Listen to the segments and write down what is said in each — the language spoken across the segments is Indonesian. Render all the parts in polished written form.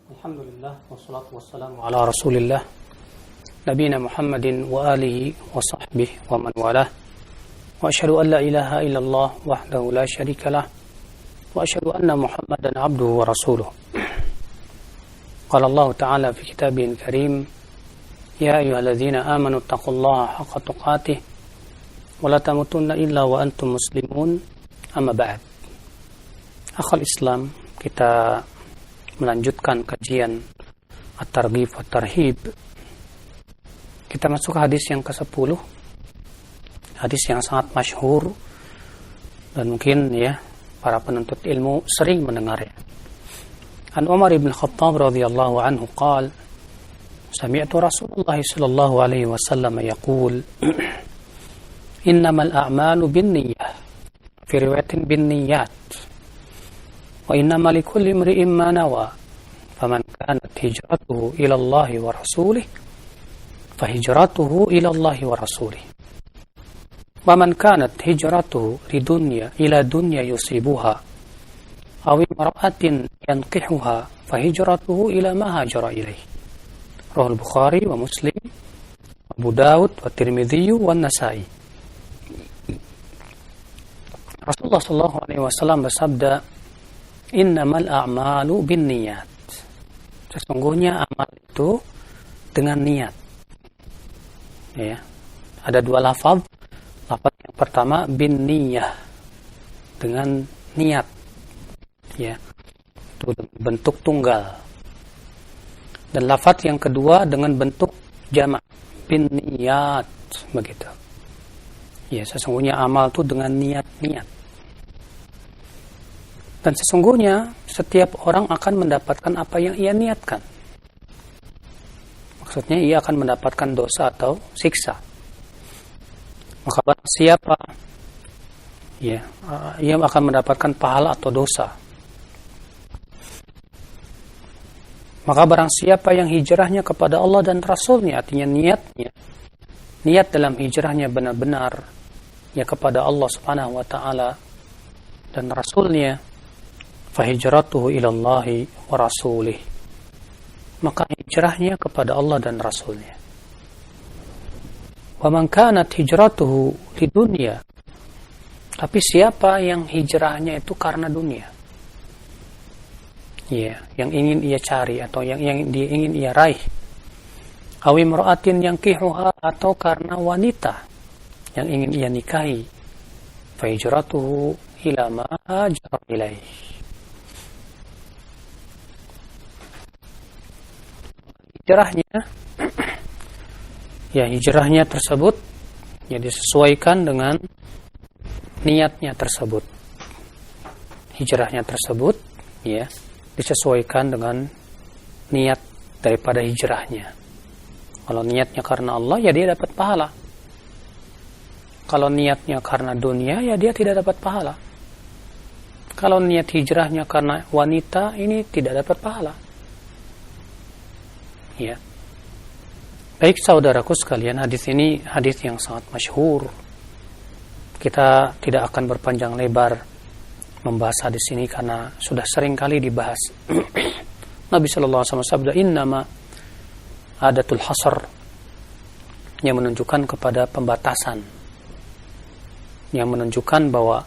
Alhamdulillah wassalatu wassalamu ala Rasulillah nabiyina Muhammadin wa alihi wa sahbihi wa man walah. Wa asyhadu an la ilaha illallah wahdahu la syarikalah wa asyhadu anna Muhammadan abduhu wa rasuluh. Qala Allah ta'ala fi kitabihil karim, ya ayyuhalladzina amanu taqullaha haqqa tuqatih wa la tamutunna illa wa antum muslimun. Amma ba'd. Akhal Islam, kita melanjutkan kajian At-Targhib wa Tarhib. Kita masuk ke hadis yang ke-10. Hadis yang sangat masyhur dan mungkin ya para penuntut ilmu sering mendengarnya. An Umar ibn Khattab radhiyallahu anhu qala, sami'tu Rasulullah sallallahu alaihi wasallam yaqul, innamal a'malu binniyah, fi riwayatin binniyat, wa innama likulli imri'in ma nawa, faman kanat hijratuhu ila Allah wa rasulih fa hijratuhu ila Allah wa rasulih, wa man kanat hijratuhu lidunya ila dunya yusibuha aw imra'atin yankihuha fa hijratuhu ila ma hajara ilaih. Rawahul Bukhari wa Muslim, Abu Daud wa Tirmidzi wa Nasa'i. Rasulullah sallallahu alaihi wasallam bersabda, innamal a'malu binniyat. Sesungguhnya amal itu dengan niat. Ya. Ada dua lafaz. Lafaz yang pertama binniyah, dengan niat. Ya. Itu bentuk tunggal. Dan lafaz yang kedua dengan bentuk jamak, binniyat, begitu. Ya, sesungguhnya amal itu dengan niat-niat. Dan sesungguhnya setiap orang akan mendapatkan apa yang ia niatkan. Maksudnya ia akan mendapatkan dosa atau siksa. Maka barang siapa ia akan mendapatkan pahala atau dosa. Maka barang siapa yang hijrahnya kepada Allah dan Rasulnya, artinya niat dalam hijrahnya benar-benar ya kepada Allah Subhanahu wa taala dan Rasulnya, fahijratuhu ilallahi wa rasulih, maka hijrahnya kepada Allah dan Rasulnya. Wa man kanat hijratuhu lidunya, tapi siapa yang hijrahnya itu karena dunia, ya, yang ingin ia cari atau yang ingin ia raih, aw imra'atin yankihuha, atau karena wanita yang ingin ia nikahi, fahijratuhu ila ma hajara ilaih, hijrahnya tersebut ya disesuaikan dengan niatnya tersebut. Hijrahnya tersebut ya disesuaikan dengan niat daripada hijrahnya. Kalau niatnya karena Allah, ya dia dapat pahala. Kalau niatnya karena dunia, ya dia tidak dapat pahala. Kalau niat hijrahnya karena wanita, ini tidak dapat pahala. Ya. Baik saudaraku sekalian, hadis ini hadis yang sangat masyhur. Kita tidak akan berpanjang lebar membahas hadis ini karena sudah sering kali dibahas. Nabi sallallahu alaihi wasallam sabda, innama adatul hasr, yang menunjukkan kepada pembatasan, yang menunjukkan bahwa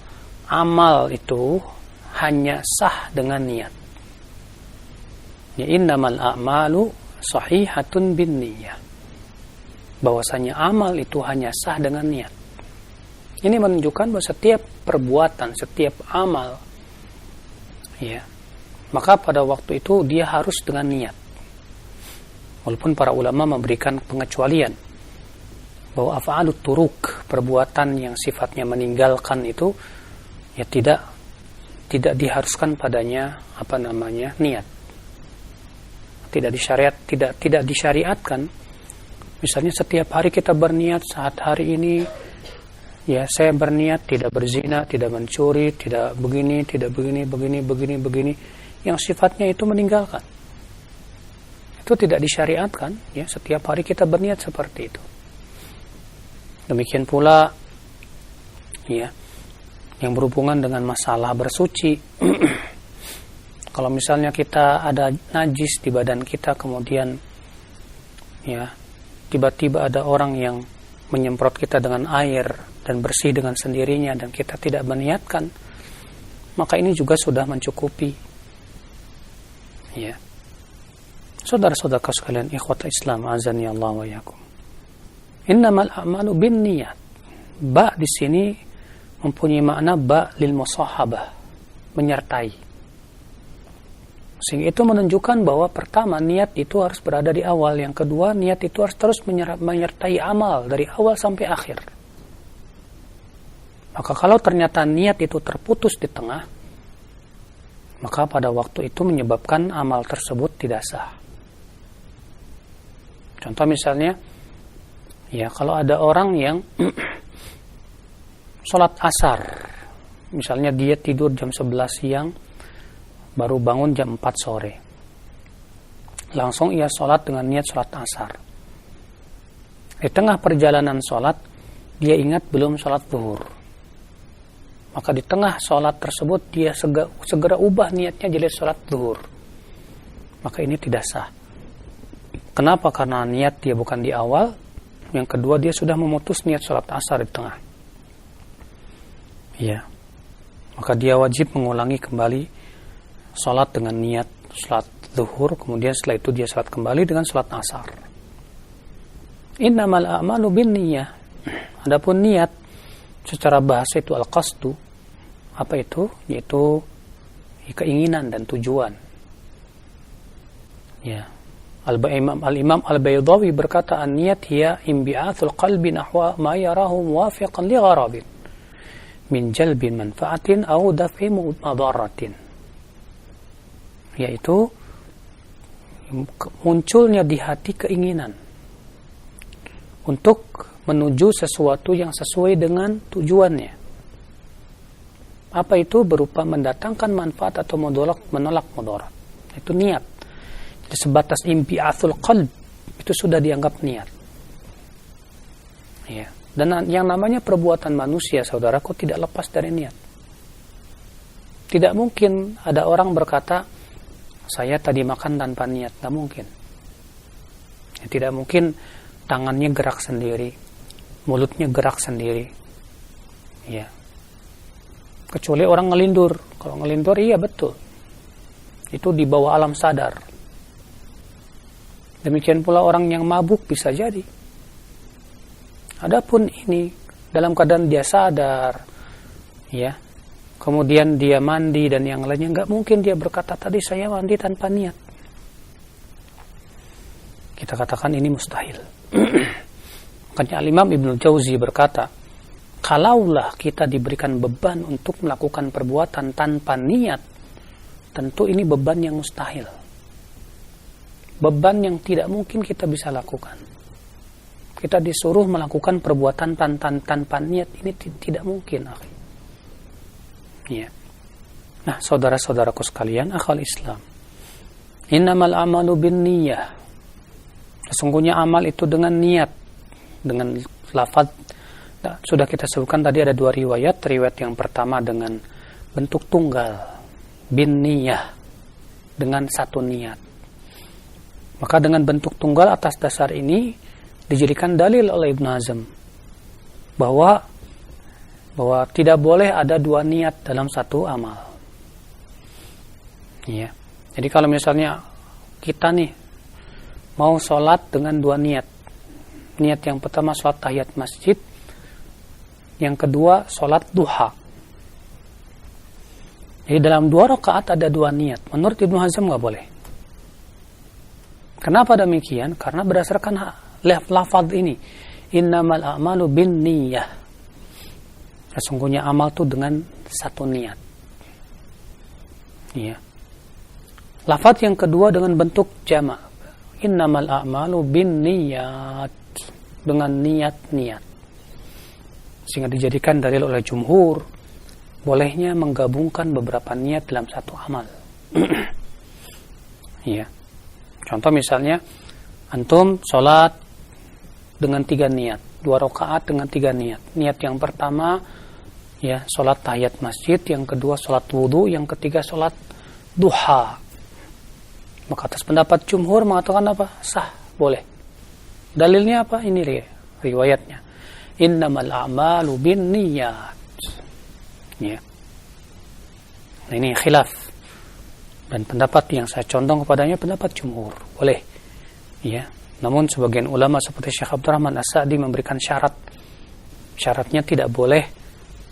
amal itu hanya sah dengan niat. Ya, innamal a'malu sahihatun binniyah, bahwasanya amal itu hanya sah dengan niat. Ini menunjukkan bahwa setiap perbuatan, setiap amal ya, maka pada waktu itu dia harus dengan niat. Walaupun para ulama memberikan pengecualian bahwa af'alut turuk, perbuatan yang sifatnya meninggalkan itu ya tidak diharuskan padanya niat. Tidak disyariatkan. Misalnya setiap hari kita berniat, saat hari ini ya saya berniat tidak berzina, tidak mencuri, tidak begini, begini, yang sifatnya itu meninggalkan. Itu tidak disyariatkan ya, setiap hari kita berniat seperti itu. Demikian pula ya yang berhubungan dengan masalah bersuci. Kalau misalnya kita ada najis di badan kita, kemudian ya tiba-tiba ada orang yang menyemprot kita dengan air dan bersih dengan sendirinya dan kita tidak meniatkan, maka ini juga sudah mencukupi. Ya. Saudara-saudara sekalian, ikhwata Islam, azani Allah wa yakum. Innamal a'malu binniyat. Ba di sini mempunyai makna ba lil musahabah, menyertai. Sehingga itu menunjukkan bahwa pertama, niat itu harus berada di awal. Yang kedua, niat itu harus terus menyertai amal dari awal sampai akhir. Maka kalau ternyata niat itu terputus di tengah, maka pada waktu itu menyebabkan amal tersebut tidak sah. Contoh misalnya, ya kalau ada orang yang sholat asar, misalnya dia tidur jam 11 siang, baru bangun jam 4 sore. Langsung ia sholat dengan niat sholat asar. Di tengah perjalanan sholat, dia ingat belum sholat zuhur. Maka di tengah sholat tersebut, dia segera ubah niatnya jadi sholat zuhur. Maka ini tidak sah. Kenapa? Karena niat dia bukan di awal. Yang kedua, dia sudah memutus niat sholat asar di tengah. Ya. Maka dia wajib mengulangi kembali sholat dengan niat sholat zuhur, kemudian setelah itu dia sholat kembali dengan sholat asar. Innamal a'malu binniyah. Adapun niat secara bahasa itu al-qasdu. Apa itu? Yaitu keinginan dan tujuan. Ya. Al-Imam Al-Baydawi berkata, an-niyat hiya imbi'athul qalbi nahwa ma yarahu muwafiqan li gharabin min jalbi manfaatin aw daf'i madaratin. Yaitu munculnya di hati keinginan untuk menuju sesuatu yang sesuai dengan tujuannya. Apa itu? Berupa mendatangkan manfaat atau menolak mudarat. Itu niat. Jadi sebatas imbi'athul qalb itu sudah dianggap niat. Ya. Dan yang namanya perbuatan manusia, saudaraku, tidak lepas dari niat. Tidak mungkin ada orang berkata, saya tadi makan tanpa niat, tidak mungkin. Ya, tidak mungkin tangannya gerak sendiri, mulutnya gerak sendiri. Ya. Kecuali orang ngelindur. Kalau ngelindur, iya betul. Itu di bawah alam sadar. Demikian pula orang yang mabuk bisa jadi. Adapun ini dalam keadaan dia sadar, ya, kemudian dia mandi dan yang lainnya, nggak mungkin dia berkata tadi saya mandi tanpa niat. Kita katakan ini mustahil. Makanya Al-Imam Ibnu Jauzi berkata, kalaulah kita diberikan beban untuk melakukan perbuatan tanpa niat, tentu ini beban yang mustahil. Beban yang tidak mungkin kita bisa lakukan. Kita disuruh melakukan perbuatan tanpa niat, ini tidak mungkin. Ya. Nah, saudara-saudaraku sekalian, akhwal Islam, innamal amalu binniyah. Sesungguhnya amal itu dengan niat, dengan lafaz. Nah, sudah kita sebutkan tadi ada dua riwayat. Riwayat yang pertama dengan bentuk tunggal, binniyah, dengan satu niat. Maka dengan bentuk tunggal atas dasar ini dijadikan dalil oleh Ibn Hazm bahwa tidak boleh ada dua niat dalam satu amal. Ya. Jadi kalau misalnya kita nih mau sholat dengan dua niat. Niat yang pertama sholat tahiyat masjid, yang kedua sholat duha. Jadi dalam 2 rakaat ada 2 niat. Menurut Ibn Hazm nggak boleh. Kenapa demikian? Karena berdasarkan lafaz ini, innamal a'malu binniyah. Sesungguhnya amal itu dengan satu niat. Ya. Lafaz yang kedua dengan bentuk jamak. Innamal a'malu binniyat, dengan niat-niat. Sehingga dijadikan dalil oleh jumhur bolehnya menggabungkan beberapa niat dalam satu amal. Ya. Contoh misalnya, antum sholat dengan 3 niat, 2 rakaat dengan 3 niat. Niat yang pertama, ya, sholat tahiyat masjid, yang kedua sholat wudu, yang ketiga sholat duha. Maka atas pendapat jumhur mengatakan apa? Sah, boleh. Dalilnya apa? Ini riwayatnya. Innamal a'malu binniyat. Ya. Nah, ini khilaf. Dan pendapat yang saya condong kepadanya pendapat jumhur. Boleh. Ya. Namun sebagian ulama seperti Syekh Abdurrahman As-Sa'di memberikan syarat. Syaratnya tidak boleh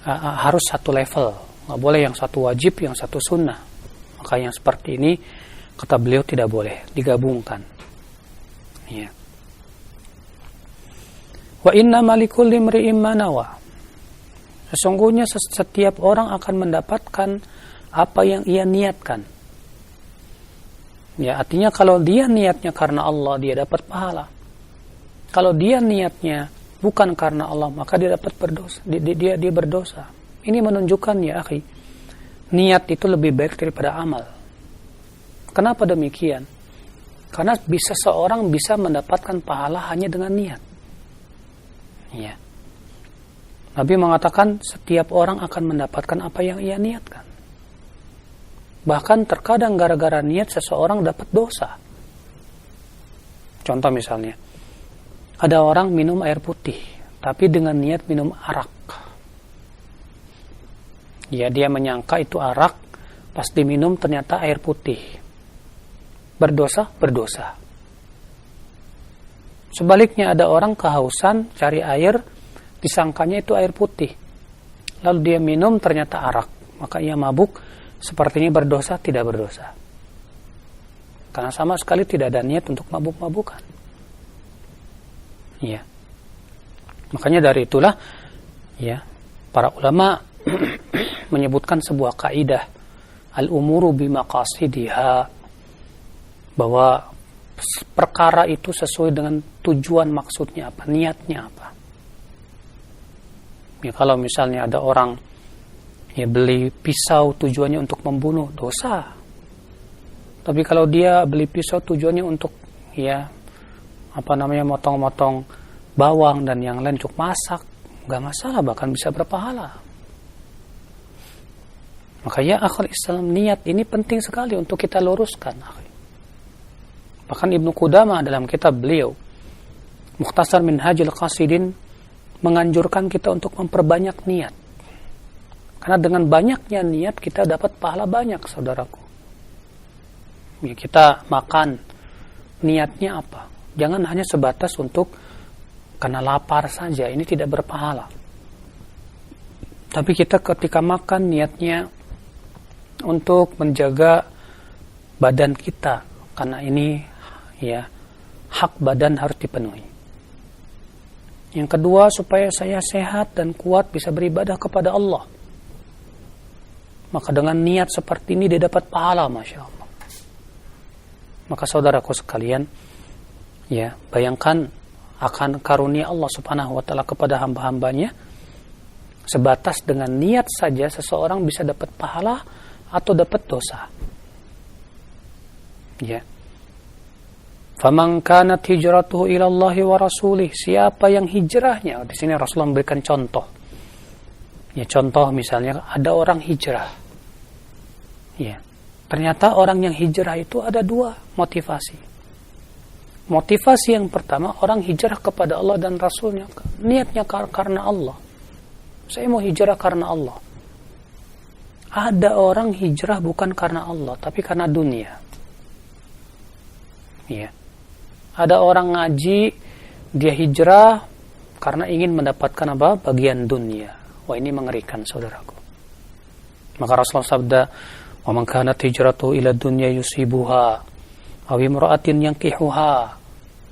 harus satu level. Nggak boleh yang satu wajib, yang satu sunnah. Maka yang seperti ini kata beliau tidak boleh digabungkan. Ya. Wa inna malikul limri'im manawa. Sesungguhnya setiap orang akan mendapatkan apa yang ia niatkan. Ya, artinya kalau dia niatnya karena Allah, dia dapat pahala. Kalau dia niatnya bukan karena Allah, maka dia dapat berdosa. Dia berdosa. Ini menunjukkan ya, akhi, niat itu lebih baik daripada amal. Kenapa demikian? Karena seorang bisa mendapatkan pahala hanya dengan niat. Ya. Nabi mengatakan setiap orang akan mendapatkan apa yang ia niatkan. Bahkan terkadang gara-gara niat seseorang dapat dosa. Contoh misalnya, ada orang minum air putih, tapi dengan niat minum arak. Ya, dia menyangka itu arak, pas diminum ternyata air putih. Berdosa? Berdosa. Sebaliknya ada orang kehausan, cari air, disangkanya itu air putih. Lalu dia minum ternyata arak, maka ia mabuk. Sepertinya berdosa, tidak berdosa. Karena sama sekali tidak ada niat untuk mabuk-mabukan. Ya. Makanya dari itulah ya, para ulama menyebutkan sebuah kaidah al-umuru bimaqasidiha, bahwa perkara itu sesuai dengan tujuan maksudnya apa, niatnya apa. Ya, kalau misalnya ada orang ya beli pisau tujuannya untuk membunuh, dosa. Tapi kalau dia beli pisau tujuannya untuk ya motong-motong bawang dan yang lain untuk masak, nggak masalah, bahkan bisa berpahala. Maka ya akhir Islam, niat ini penting sekali untuk kita luruskan. Bahkan Ibnu Qudamah dalam kitab beliau Mukhtasar Minhajul Qasidin menganjurkan kita untuk memperbanyak niat. Karena dengan banyaknya niat kita dapat pahala banyak, saudaraku. Ya, kita makan, niatnya apa? Jangan hanya sebatas untuk karena lapar saja, ini tidak berpahala. Tapi kita ketika makan niatnya untuk menjaga badan kita, karena ini ya hak badan harus dipenuhi. Yang kedua, supaya saya sehat dan kuat bisa beribadah kepada Allah. Maka dengan niat seperti ini dia dapat pahala, Masya Allah. Maka saudaraku sekalian, ya bayangkan akan karunia Allah Subhanahu wa Ta'ala kepada hamba-hambanya. Sebatas dengan niat saja seseorang bisa dapat pahala atau dapat dosa. Ya. Faman kanat hijratuhu ila Allah wa rasulih. Siapa yang hijrahnya? Di sini Rasulullah memberikan contoh. Ya, contoh misalnya ada orang hijrah. Ya, ternyata orang yang hijrah itu ada dua motivasi. Motivasi yang pertama, orang hijrah kepada Allah dan Rasulnya. Niatnya karena Allah. Saya mau hijrah karena Allah. Ada orang hijrah bukan karena Allah, tapi karena dunia. Ya. Ada orang ngaji, dia hijrah karena ingin mendapatkan apa? Bagian dunia. Wah, ini mengerikan, saudaraku. Maka Rasulullah sabda, wa man kanat hijratuhu ila dunya yusibuha aw imra'atin yankihuha.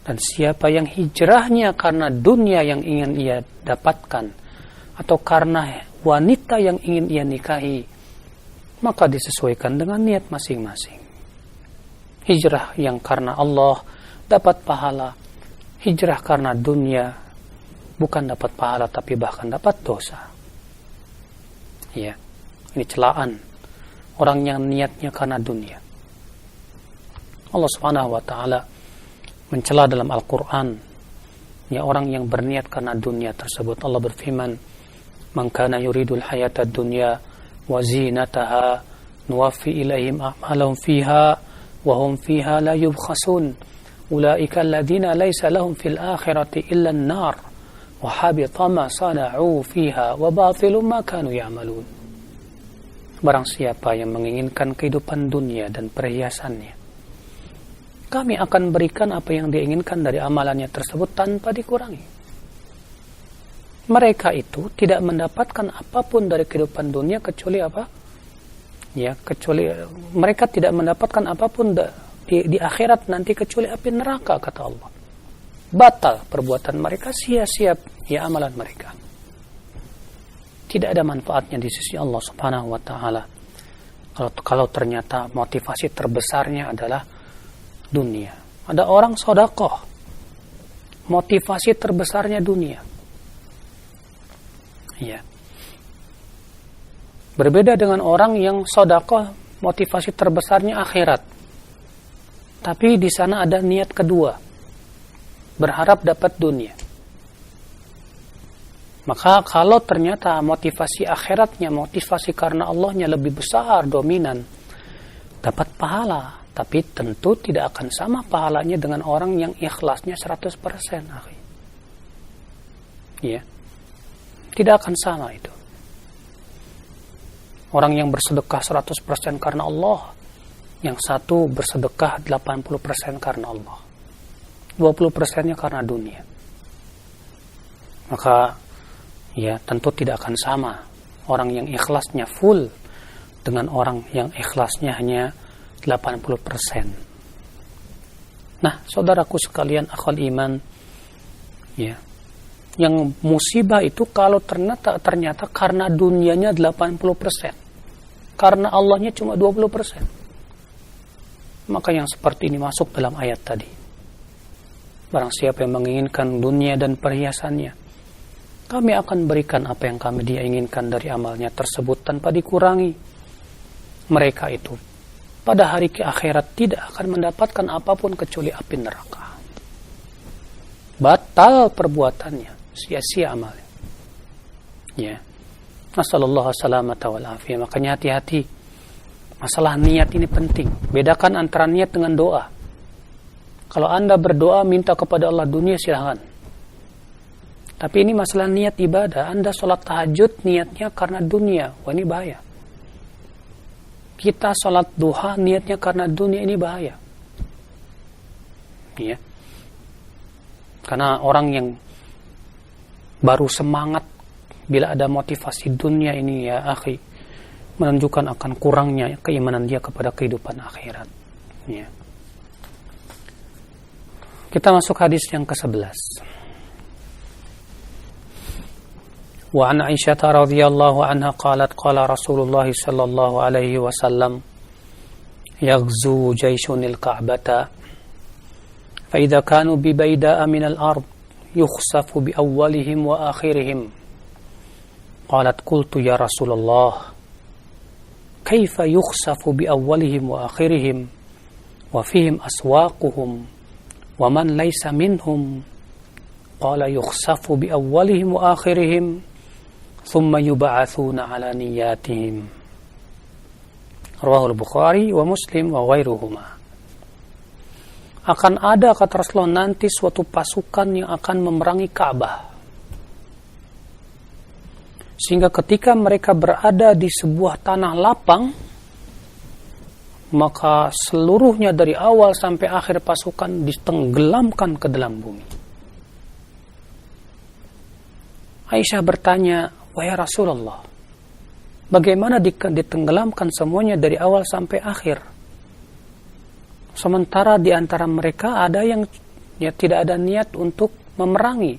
Dan siapa yang hijrahnya karena dunia yang ingin ia dapatkan atau karena wanita yang ingin ia nikahi, maka disesuaikan dengan niat masing-masing. Hijrah yang karena Allah dapat pahala, hijrah karena dunia bukan dapat pahala tapi bahkan dapat dosa. Ya, ini celaan orang yang niatnya karena dunia. Allah Subhanahu wa Ta'ala mencela dalam Al-Quran ya orang yang berniat karena dunia tersebut. Allah berfirman, man kana yuridul hayata dunya wa zinataha nuwaffi ilaihim a'malahum fiha wa hum fiha la yubkhasun ulaika alladziina laysa lahum fil akhirati illa an-nar wa habita ma sana'u fiha wa batilun ma kanu ya'malun. Barang siapa yang menginginkan kehidupan dunia dan perhiasannya, kami akan berikan apa yang dia inginkan dari amalannya tersebut tanpa dikurangi. Mereka itu tidak mendapatkan apapun dari kehidupan dunia kecuali apa? Ya, kecuali mereka tidak mendapatkan apapun di akhirat nanti kecuali api neraka, kata Allah. Batal perbuatan mereka, sia-sia ya amalan mereka. Tidak ada manfaatnya di sisi Allah Subhanahu wa taala. Kalau ternyata motivasi terbesarnya adalah dunia. Ada orang sedekah, motivasi terbesarnya dunia. Ya. Berbeda dengan orang yang sedekah, motivasi terbesarnya akhirat. Tapi di sana ada niat kedua, berharap dapat dunia. Maka kalau ternyata motivasi akhiratnya, motivasi karena Allahnya lebih besar, dominan, dapat pahala. Tapi tentu tidak akan sama pahalanya dengan orang yang ikhlasnya 100%. Akhi. Ya. Tidak akan sama itu. Orang yang bersedekah 100% karena Allah, yang satu bersedekah 80% karena Allah. 20%-nya karena dunia. Maka ya tentu tidak akan sama orang yang ikhlasnya full dengan orang yang ikhlasnya hanya 80%. Nah, saudaraku sekalian, akhwal iman, ya, yang musibah itu kalau ternyata karena dunianya 80%, karena Allahnya cuma 20%. Maka yang seperti ini masuk dalam ayat tadi. Barang siapa yang menginginkan dunia dan perhiasannya, kami akan berikan apa yang dia inginkan dari amalnya tersebut tanpa dikurangi. Mereka itu pada hari akhirat tidak akan mendapatkan apapun kecuali api neraka. Batal perbuatannya, sia-sia amalnya. Ya. Nasallallahu salamata wal afiyah. Makanya hati-hati. Masalah niat ini penting. Bedakan antara niat dengan doa. Kalau Anda berdoa minta kepada Allah dunia, silahkan. Tapi ini masalah niat ibadah. Anda sholat tahajud niatnya karena dunia. Wah, ini bahaya. Kita sholat duha niatnya karena dunia, ini bahaya. Ya. Karena orang yang baru semangat bila ada motivasi dunia ini, ya akhi, menunjukkan akan kurangnya keimanan dia kepada kehidupan akhirat. Ya. Kita masuk hadis yang ke-11. Wa an Aisyah radhiyallahu anha qalat qala Rasulullah sallallahu alaihi wasallam yaghzu jayshunil Ka'bata fa idza kanu bi bayda'a min al-ard yukhsafu bi awwalihim wa akhirihim. Qalat qultu ya Rasulullah kaifa yukhsafu bi awwalihim wa akhirihim wa fihim aswaquhum wa man laysa minhum. Qala yukhsafu bi awwalihim wa akhirihim thumma yub'atsuna ala niyyatihim. Rawahul Bukhari wa Muslim wa ghairuhuma. Akan ada, kata Rasulullah, nanti suatu pasukan yang akan memerangi Ka'bah. Sehingga ketika mereka berada di sebuah tanah lapang, maka seluruhnya dari awal sampai akhir pasukan ditenggelamkan ke dalam bumi. Aisyah bertanya, wahai Rasulullah, bagaimana ditenggelamkan semuanya dari awal sampai akhir? Sementara di antara mereka ada yang ya tidak ada niat untuk memerangi,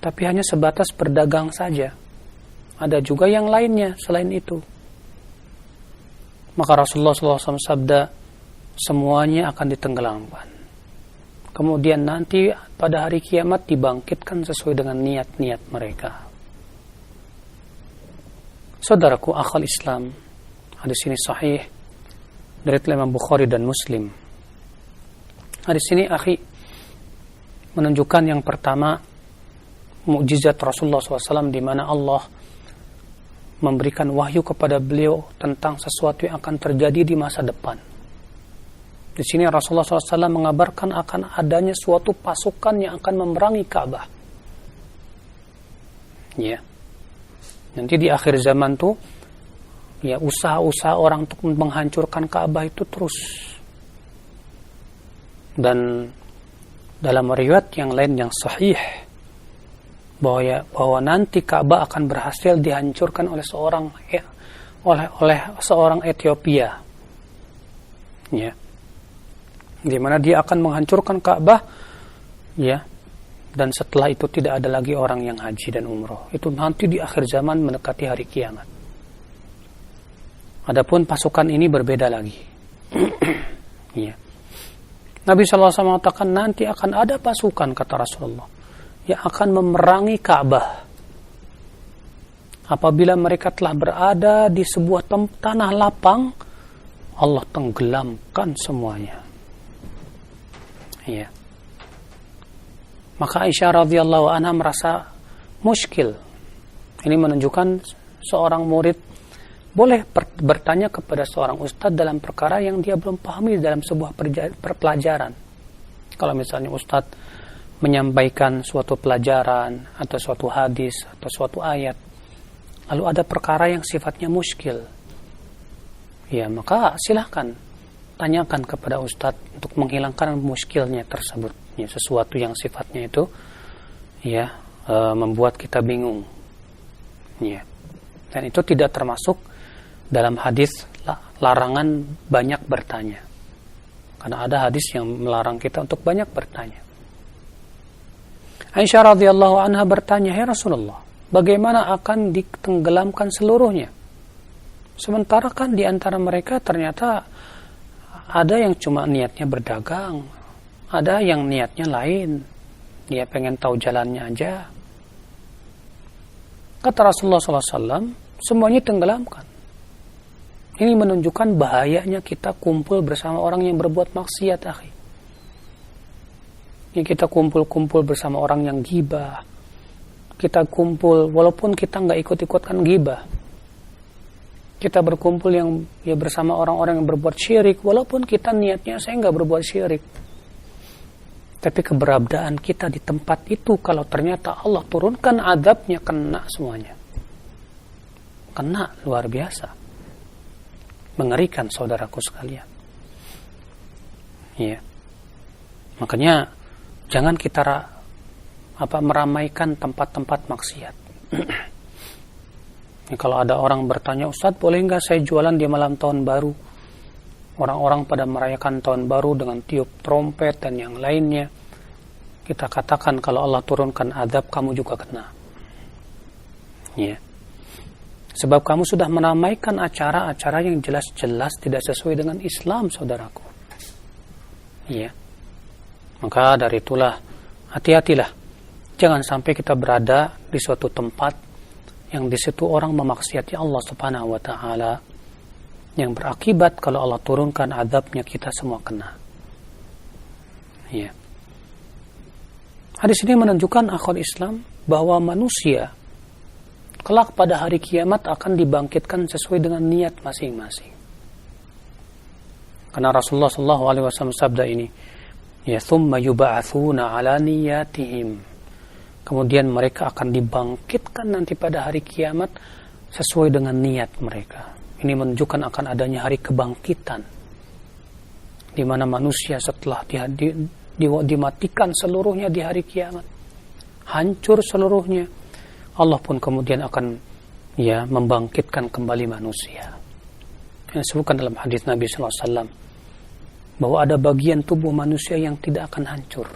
tapi hanya sebatas berdagang saja. Ada juga yang lainnya selain itu. Maka Rasulullah SAW sabda, semuanya akan ditenggelamkan. Kemudian nanti pada hari kiamat dibangkitkan sesuai dengan niat-niat mereka. Saudaraku akhal Islam, hadis ini sahih dari Imam Bukhari dan Muslim. Hadis ini akhi menunjukkan yang pertama mukjizat Rasulullah SAW, di mana Allah memberikan wahyu kepada beliau tentang sesuatu yang akan terjadi di masa depan. Di sini Rasulullah SAW mengabarkan akan adanya suatu pasukan yang akan memerangi Ka'bah. Ya. Nanti di akhir zaman tuh, ya, usaha-usaha orang untuk menghancurkan Ka'bah itu terus. Dan dalam riwayat yang lain yang sahih, bahwa nanti Ka'bah akan berhasil dihancurkan oleh seorang Ethiopia. Ya. Di mana dia akan menghancurkan Ka'bah, ya. Dan setelah itu tidak ada lagi orang yang haji dan umroh. Itu nanti di akhir zaman mendekati hari kiamat. Adapun pasukan ini berbeda lagi. Ya. Nabi SAW mengatakan nanti akan ada pasukan, kata Rasulullah, yang akan memerangi Ka'bah. Apabila mereka telah berada di sebuah tanah lapang, Allah tenggelamkan semuanya. Ya. Maka Aisyah radhiyallahu anha merasa muskil. Ini menunjukkan seorang murid boleh bertanya kepada seorang ustadz dalam perkara yang dia belum pahami dalam sebuah pelajaran. Kalau misalnya ustadz menyampaikan suatu pelajaran atau suatu hadis atau suatu ayat, lalu ada perkara yang sifatnya muskil, ya, maka silahkan tanyakan kepada ustadz untuk menghilangkan muskilnya tersebut, ya, sesuatu yang sifatnya itu, ya, membuat kita bingung, ya. Dan itu tidak termasuk dalam hadis larangan banyak bertanya, karena ada hadis yang melarang kita untuk banyak bertanya. Aisyah radhiyallahu anha bertanya, "Ya Rasulullah, bagaimana akan ditenggelamkan seluruhnya? Sementara kan di antara mereka ternyata ada yang cuma niatnya berdagang, ada yang niatnya lain, dia pengen tahu jalannya aja." Kata Rasulullah SAW, semuanya tenggelamkan. Ini menunjukkan bahayanya kita kumpul bersama orang yang berbuat maksiat, akhi. Ini kita kumpul-kumpul bersama orang yang ghibah. Kita kumpul walaupun kita nggak ikut-ikutkan ghibah. Kita berkumpul yang ya bersama orang-orang yang berbuat syirik, walaupun kita niatnya saya nggak berbuat syirik. Tapi keberadaan kita di tempat itu, kalau ternyata Allah turunkan azabnya, kena semuanya. Kena luar biasa. Mengerikan, saudaraku sekalian. Ya. Makanya jangan kita meramaikan tempat-tempat maksiat. Ya, kalau ada orang bertanya, "Ustadz, boleh nggak saya jualan di malam tahun baru?" Orang-orang pada merayakan tahun baru dengan tiup trompet dan yang lainnya. Kita katakan kalau Allah turunkan azab, kamu juga kena. Ya. Sebab kamu sudah meramaikan acara-acara yang jelas-jelas tidak sesuai dengan Islam, saudaraku. Ya. Maka dari itulah, hati-hatilah. Jangan sampai kita berada di suatu tempat yang di situ orang memaksiati Allah Subhanahu wa taala, yang berakibat kalau Allah turunkan azabnya kita semua kena. Ya. Hadis ini menunjukkan akhwat Islam bahwa manusia kelak pada hari kiamat akan dibangkitkan sesuai dengan niat masing-masing. Karena Rasulullah SAW sabda ini, ya, thumma yub'atsuna ala niyatihim. Kemudian mereka akan dibangkitkan nanti pada hari kiamat sesuai dengan niat mereka. Ini menunjukkan akan adanya hari kebangkitan, di mana manusia setelah dimatikan seluruhnya di hari kiamat, hancur seluruhnya, Allah pun kemudian akan, ya, membangkitkan kembali manusia. Yang disebutkan dalam hadis Nabi SAW bahwa ada bagian tubuh manusia yang tidak akan hancur.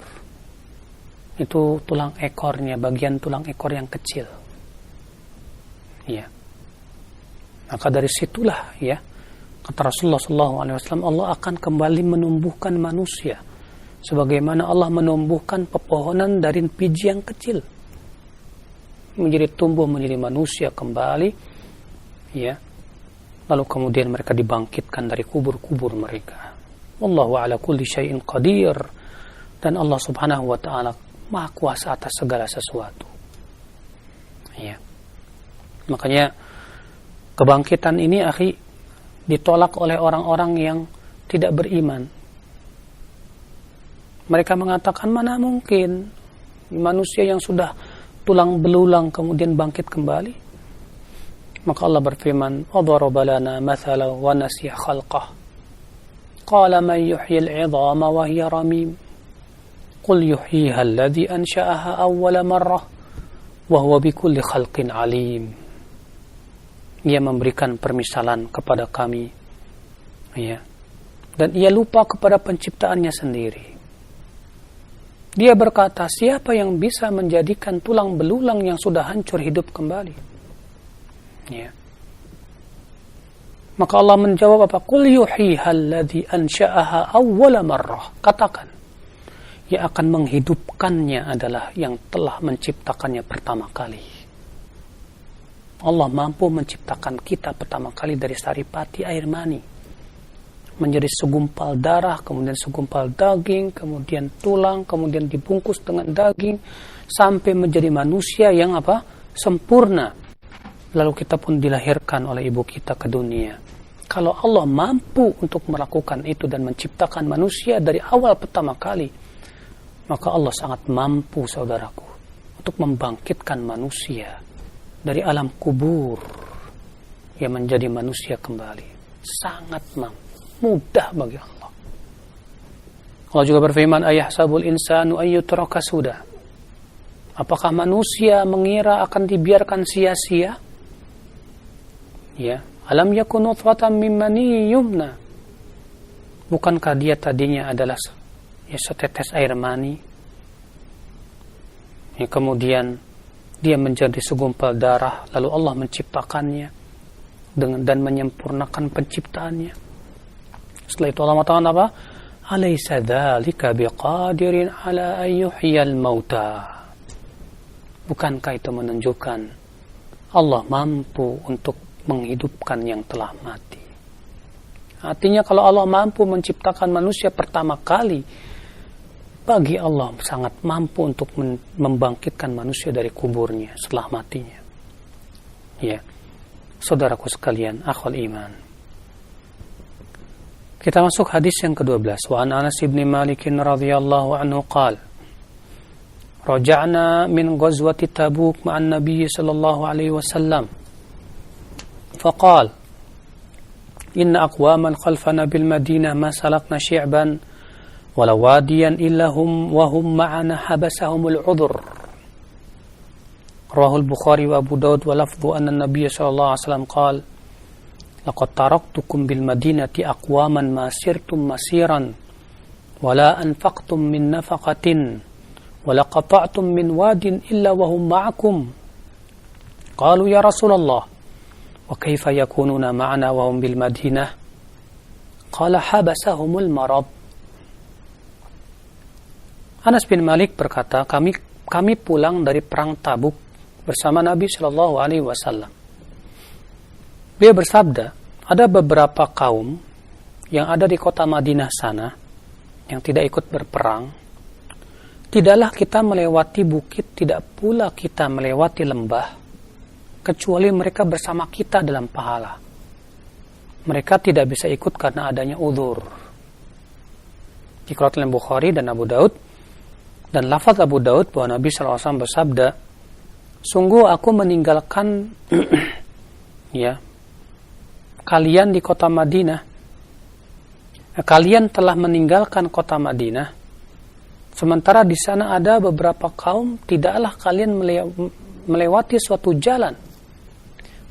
Itu tulang ekornya, bagian tulang ekor yang kecil. Ya. Maka dari situlah, ya, kata Rasulullah SAW, Allah akan kembali menumbuhkan manusia sebagaimana Allah menumbuhkan pepohonan dari biji yang kecil, menjadi tumbuh menjadi manusia kembali, ya. Lalu kemudian mereka dibangkitkan dari kubur-kubur mereka. Wallahu ala kulli syai'in qadir. Dan Allah Subhanahu wa taala Maha kuasa atas segala sesuatu. Ya. Makanya Kebangkitan ini, akhi, ditolak oleh orang-orang yang tidak beriman. Mereka mengatakan, mana mungkin manusia yang sudah tulang belulang kemudian bangkit kembali. Maka Allah berfirman, "Adharaba lana mathalan wa nasiya khalqah. Qala man yuhyil 'idhama wa hiya ramim. Qul yuhyiha alladhi ansha'aha awwala marrah wa huwa bikulli khalqin 'alim." Ia memberikan permisalan kepada kami, ya, dan ia lupa kepada penciptaannya sendiri. Dia berkata, siapa yang bisa menjadikan tulang belulang yang sudah hancur hidup kembali? Ya. Maka Allah menjawab apa? Qul yuhyiha alladhi ansha'aha awwala marrah. Katakan, yang akan menghidupkannya adalah yang telah menciptakannya pertama kali. Allah mampu menciptakan kita pertama kali dari saripati air mani, menjadi segumpal darah, kemudian segumpal daging, kemudian tulang, kemudian dibungkus dengan daging, sampai menjadi manusia yang apa? Sempurna. Lalu kita pun dilahirkan oleh ibu kita ke dunia. Kalau Allah mampu untuk melakukan itu dan menciptakan manusia dari awal pertama kali, maka Allah sangat mampu, saudaraku, untuk membangkitkan manusia dari alam kubur yang menjadi manusia kembali. Sangat mampu, mudah bagi Allah. Allah juga berfirman, ayahsabul insanu ayyutraka sudah. Apakah manusia mengira akan dibiarkan sia-sia? Ya, alam yakun nutfatan min mani yumna. Bukankah dia tadinya adalah setetes air mani? Ya, kemudian dia menjadi segumpal darah, lalu Allah menciptakannya dan menyempurnakan penciptaannya. Setelah itu Allah mengatakan apa? Alaysa dzalika biqadirin ala an yuhyiyal mauta. Bukankah itu menunjukkan Allah mampu untuk menghidupkan yang telah mati? Artinya kalau Allah mampu menciptakan manusia pertama kali, bagi Allah sangat mampu untuk membangkitkan manusia dari kuburnya setelah matinya. Ya, saudaraku sekalian, akhwal iman. Kita masuk hadis yang ke-12. Wa an Anas bin Malik radhiyallahu anhu qala: Raja'na min ghazwati Tabuk ma'an Nabi sallallahu alaihi wasallam. Faqala: Inna aqwaman khalfana bil Madinah ma salakna syi'ban wala wadiyan illa hum wa hum ma'ana habasahumul 'udhr. Rawahu al-Bukhari wa Abu Daud wa lafdhu anna an-nabiy sallallahu alaihi wasallam qala: Laqad taraktukum bil Madinati aqwaman ma sirtum masiran wala anfaqtum min nafaqatin wala qata'tum min wadin illa wa hum ma'akum. Qalu ya Rasulullah wa kayfa yakununa ma'ana wa hum bil Madinah? Qala habasahumul marad. Anas bin Malik berkata, kami pulang dari perang Tabuk bersama Nabi Shallallahu Alaihi Wasallam. Beliau bersabda, ada beberapa kaum yang ada di kota Madinah sana yang tidak ikut berperang. Tidaklah kita melewati bukit, tidak pula kita melewati lembah, kecuali mereka bersama kita dalam pahala. Mereka tidak bisa ikut karena adanya uzur. Dikeluarkan oleh Bukhari dan Abu Daud. Dan lafaz Abu Daud bahwa Nabi SAW bersabda, sungguh aku meninggalkan ya kalian di kota Madinah. Kalian telah meninggalkan kota Madinah, sementara di sana ada beberapa kaum. Tidaklah kalian melewati suatu jalan,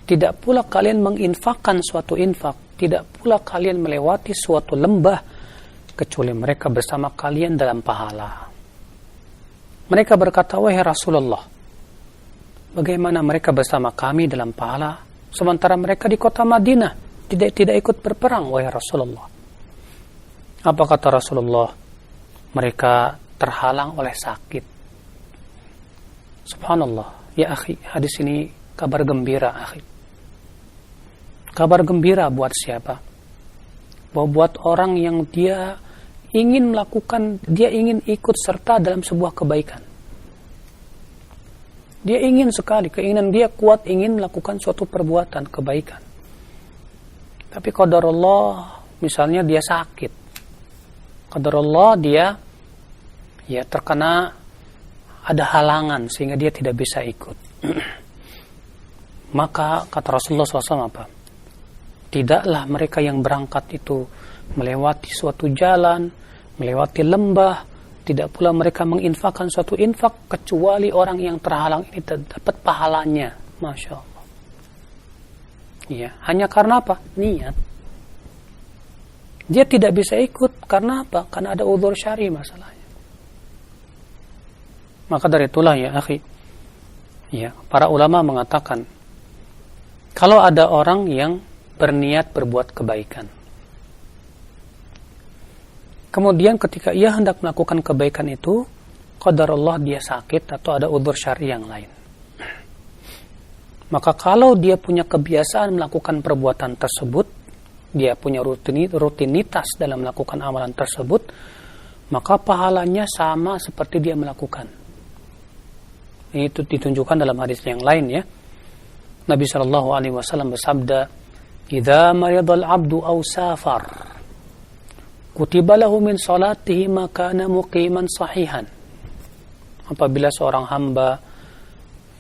tidak pula kalian menginfakkan suatu infak, tidak pula kalian melewati suatu lembah, kecuali mereka bersama kalian dalam pahala. Mereka berkata, wahai Rasulullah, bagaimana mereka bersama kami dalam pahala, sementara mereka di kota Madinah tidak ikut berperang, wahai Rasulullah? Apa kata Rasulullah? Mereka terhalang oleh sakit. Subhanallah, ya akhi, hadis ini kabar gembira, akhi. Kabar gembira buat siapa? Buat orang yang dia ingin ikut serta dalam sebuah kebaikan. Dia ingin sekali, keinginan dia kuat ingin melakukan suatu perbuatan kebaikan. Tapi qadarullah, misalnya dia sakit, qadarullah dia ya terkena ada halangan sehingga dia tidak bisa ikut. Maka kata Rasulullah SAW apa? Tidaklah mereka yang berangkat itu melewati suatu jalan, melewati lembah, tidak pula mereka menginfakkan suatu infak kecuali orang yang terhalang ini dapat pahalanya. Masya Allah. Ya, hanya karena apa? Niat. Dia tidak bisa ikut karena apa? Karena ada udzur syar'i masalahnya. Maka dari itulah ya akhi, ya, para ulama mengatakan kalau ada orang yang berniat berbuat kebaikan, kemudian ketika ia hendak melakukan kebaikan itu, qadarullah dia sakit atau ada udzur syar'i yang lain. Maka kalau dia punya kebiasaan melakukan perbuatan tersebut, dia punya rutinitas dalam melakukan amalan tersebut, maka pahalanya sama seperti dia melakukan. Itu ditunjukkan dalam hadis yang lain ya. Nabi SAW bersabda, "Idza maridal 'abdu aw safar, kutiba lahu min salatihi ma kana muqiman sahihan." Apabila seorang hamba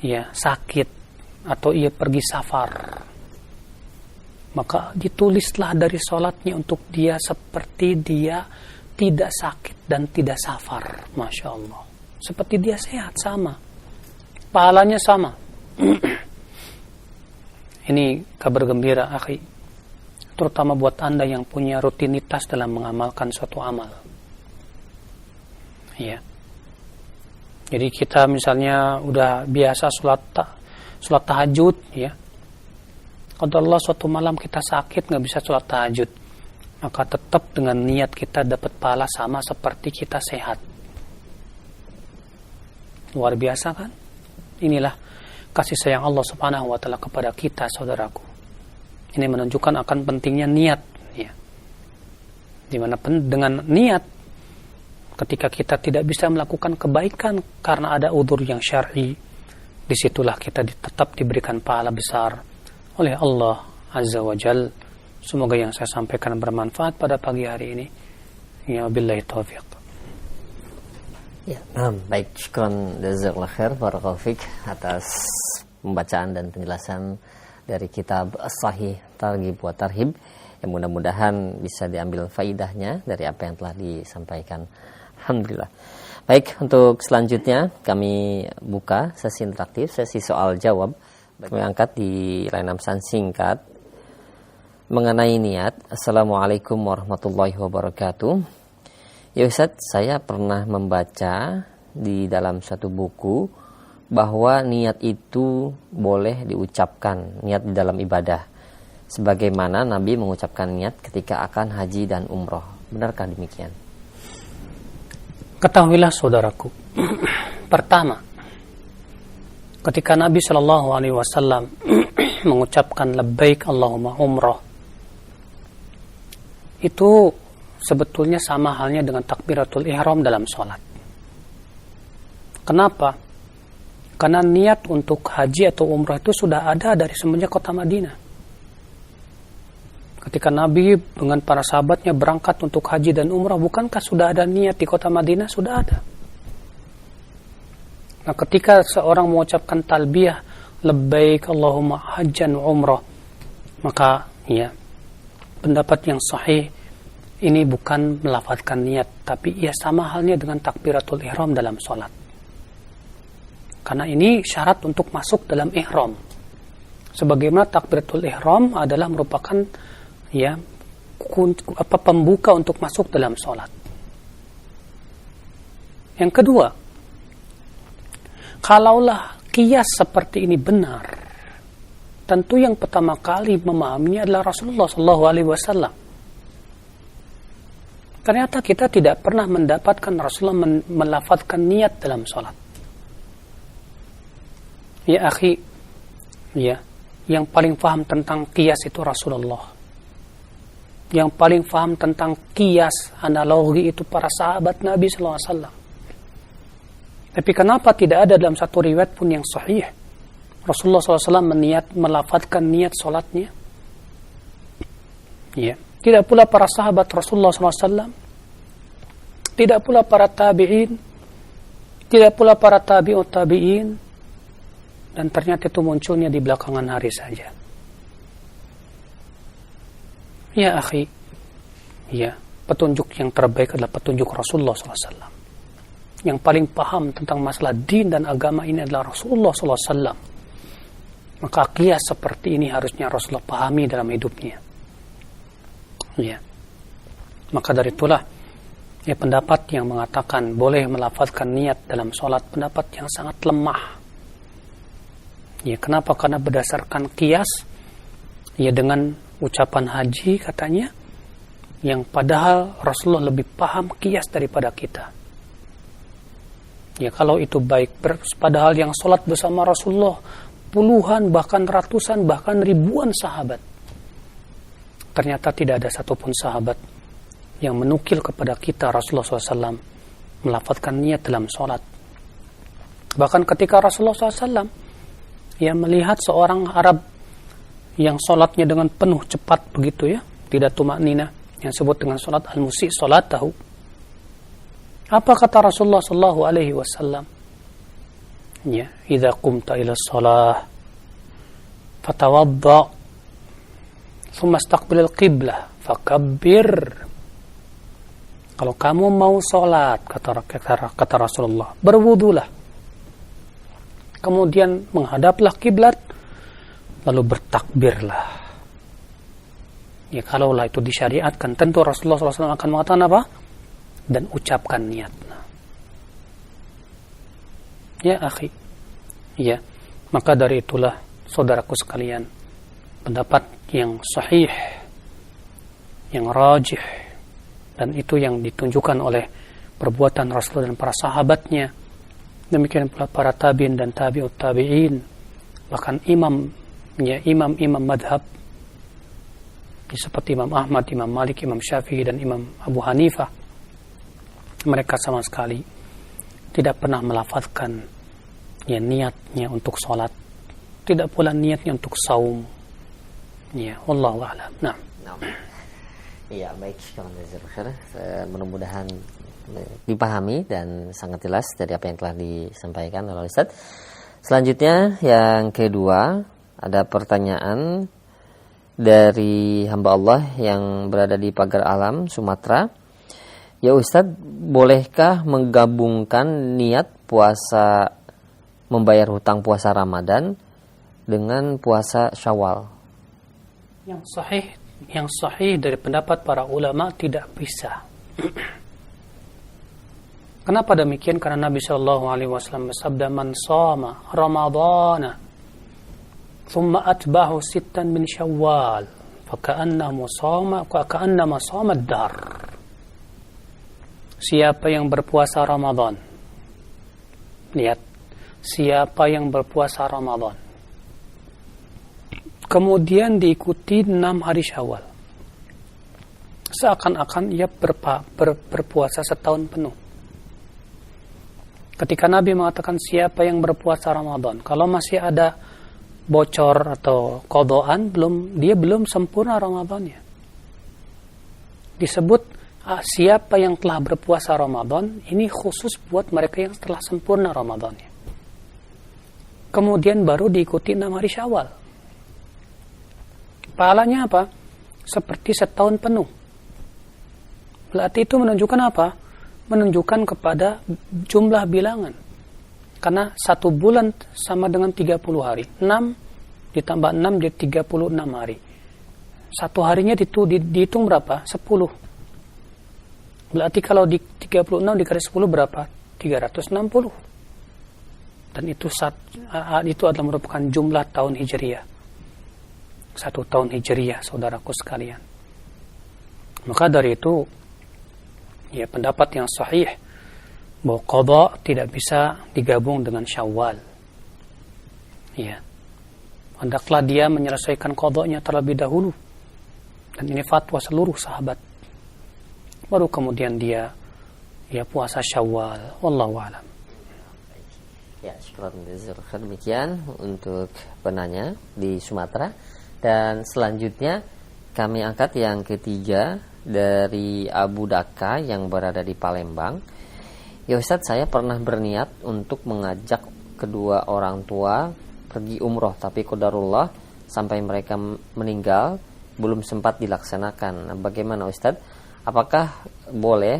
ya sakit atau ia pergi safar, maka ditulislah dari salatnya untuk dia seperti dia tidak sakit dan tidak safar. Masya Allah. Seperti dia sehat, sama. Pahalanya sama. Ini kabar gembira, akhi. Terutama buat Anda yang punya rutinitas dalam mengamalkan suatu amal. Ya. Jadi kita misalnya udah biasa sholat tahajud, ya. Kalau Allah suatu malam kita sakit nggak bisa sholat tahajud, maka tetap dengan niat kita dapat pahala sama seperti kita sehat. Luar biasa kan? Inilah kasih sayang Allah Subhanahu wa taala kepada kita, saudaraku. Ini menunjukkan akan pentingnya niat, ya. Dimana dengan niat, ketika kita tidak bisa melakukan kebaikan karena ada udzur yang syar'i, disitulah kita tetap diberikan pahala besar oleh Allah Azza wa Jal. Semoga yang saya sampaikan bermanfaat pada pagi hari ini. Ya, billahi taufiq. Ya, baik, syukran jazakallahu khair, barakallahu fik atas pembacaan dan penjelasan dari kitab As-Sahih Targhib wa Tarhib, yang mudah-mudahan bisa diambil faidahnya dari apa yang telah disampaikan. Alhamdulillah. Baik, untuk selanjutnya kami buka sesi interaktif, sesi soal jawab. Kami angkat di layanan pesan singkat mengenai niat. Assalamualaikum warahmatullahi wabarakatuh. Ya Ustaz, saya pernah membaca di dalam satu buku bahwa niat itu boleh diucapkan, niat di dalam ibadah, sebagaimana Nabi mengucapkan niat ketika akan haji dan umroh. Benarkah demikian? Ketahuilah saudaraku, pertama, ketika Nabi SAW mengucapkan labbaik Allahumma umroh, itu sebetulnya sama halnya dengan takbiratul ihram dalam sholat. Kenapa? Karena niat untuk haji atau umrah itu sudah ada dari semenjak kota Madinah. Ketika Nabi dengan para sahabatnya berangkat untuk haji dan umrah, bukankah sudah ada niat di kota Madinah? Sudah ada. Nah, ketika seorang mengucapkan talbiyah labbaik Allahumma hajjan umrah, maka ya, pendapat yang sahih ini bukan melafazkan niat, tapi ia sama halnya dengan takbiratul ihram dalam sholat. Karena ini syarat untuk masuk dalam ihram. Sebagaimana takbiratul ihram adalah merupakan ya pembuka untuk masuk dalam sholat. Yang kedua, kalaulah qiyas seperti ini benar, tentu yang pertama kali memahaminya adalah Rasulullah SAW. Ternyata kita tidak pernah mendapatkan Rasulullah melafazkan niat dalam sholat. Ya akhi, ya, yang paling paham tentang qiyas itu Rasulullah. Yang paling paham tentang qiyas, analogi itu para sahabat Nabi SAW. Tapi kenapa tidak ada dalam satu riwayat pun yang sahih Rasulullah SAW melafazkan niat sholatnya? Ya, tidak pula para sahabat Rasulullah SAW, tidak pula para tabi'in, tidak pula para tabi'ut tabi'in, dan ternyata itu munculnya di belakangan hari saja. Ya akhi, ya, petunjuk yang terbaik adalah petunjuk Rasulullah SAW. Yang paling paham tentang masalah din dan agama ini adalah Rasulullah SAW. Maka kias seperti ini harusnya Rasulullah pahami dalam hidupnya. Ya. Maka dari itulah ya, pendapat yang mengatakan boleh melafazkan niat dalam sholat, pendapat yang sangat lemah. Ya, kenapa? Karena berdasarkan kias ya dengan ucapan haji katanya, yang padahal Rasulullah lebih paham kias daripada kita. Ya, kalau itu baik, padahal yang sholat bersama Rasulullah puluhan, bahkan ratusan, bahkan ribuan sahabat. Ternyata tidak ada satupun sahabat yang menukil kepada kita Rasulullah SAW melafazkan niat dalam sholat. Bahkan ketika Rasulullah SAW yang melihat seorang Arab yang sholatnya dengan penuh cepat begitu ya, tidak tumaknina, yang disebut dengan sholat al-musi' sholatahu. Apa kata Rasulullah sallallahu alaihi wasallam? Ya, idza qumta ila shalah fatawadda thumma istaqbil al-qiblah fakabbir. Kalau kamu mau salat, kata Rasulullah, berwudulah. Kemudian menghadaplah kiblat, lalu bertakbirlah. Ya, kalaulah itu disyariatkan, tentu Rasulullah SAW akan mengatakan apa? Dan ucapkan niat. Ya akhi, ya, maka dari itulah saudaraku sekalian, pendapat yang sahih, yang rajih, dan itu yang ditunjukkan oleh perbuatan Rasul dan para sahabatnya, demikian pula para tabi'in dan tabi'ut tabi'in, bahkan imam madhab seperti Imam Ahmad, Imam Malik, Imam Syafi'i, dan Imam Abu Hanifah. Mereka sama sekali tidak pernah melafazkan ya niatnya untuk sholat, tidak pula niatnya untuk saum. Ya, wallahu a'lam. Nah. Iya, baik, mudah-mudahan dipahami dan sangat jelas dari apa yang telah disampaikan oleh Ustaz. Selanjutnya yang kedua, ada pertanyaan dari hamba Allah yang berada di Pagar Alam, Sumatera. Ya Ustadz, bolehkah menggabungkan niat puasa membayar hutang puasa Ramadan dengan puasa Syawal? Yang sahih dari pendapat para ulama tidak bisa. Kenapa demikian? Karena Nabi SAW bersabda, man shoma Ramadana thumma atba'ahu sittan min Syawal faka'annama shoma ad-dahr. Siapa yang berpuasa Ramadan, lihat, siapa yang berpuasa Ramadan kemudian diikuti 6 hari Syawal, seakan-akan ia berpuasa setahun penuh. Ketika Nabi mengatakan siapa yang berpuasa Ramadan, kalau masih ada bocor atau qadaan, dia belum sempurna Ramadannya. Disebut siapa yang telah berpuasa Ramadan, ini khusus buat mereka yang telah sempurna Ramadannya. Kemudian baru diikuti 6 hari Syawal. Pahalanya apa? Seperti setahun penuh. Berarti itu menunjukkan apa? Menunjukkan kepada jumlah bilangan. Karena 1 bulan sama dengan 30 hari. 6 ditambah 6 jadi 36 hari. 1 harinya dihitung berapa? 10. Berarti kalau di 36 dikali 10 berapa? 360. Dan itu adalah merupakan jumlah tahun Hijriyah. 1 tahun Hijriyah, saudaraku sekalian. Maka dari itu, ya, pendapat yang sahih bahwa qada tidak bisa digabung dengan Syawal. Ya. Hendaklah dia menyelesaikan qadanya terlebih dahulu. Dan ini fatwa seluruh sahabat. Baru kemudian dia puasa Syawal. Wallahu a'lam. Ya, syukran jazakallahu. Demikian untuk penanya di Sumatera. Dan selanjutnya kami angkat yang ketiga dari Abu Daka yang berada di Palembang. Ya Ustadz, saya pernah berniat untuk mengajak kedua orang tua pergi umroh, tapi qadarullah sampai mereka meninggal belum sempat dilaksanakan. Bagaimana Ustadz? Apakah boleh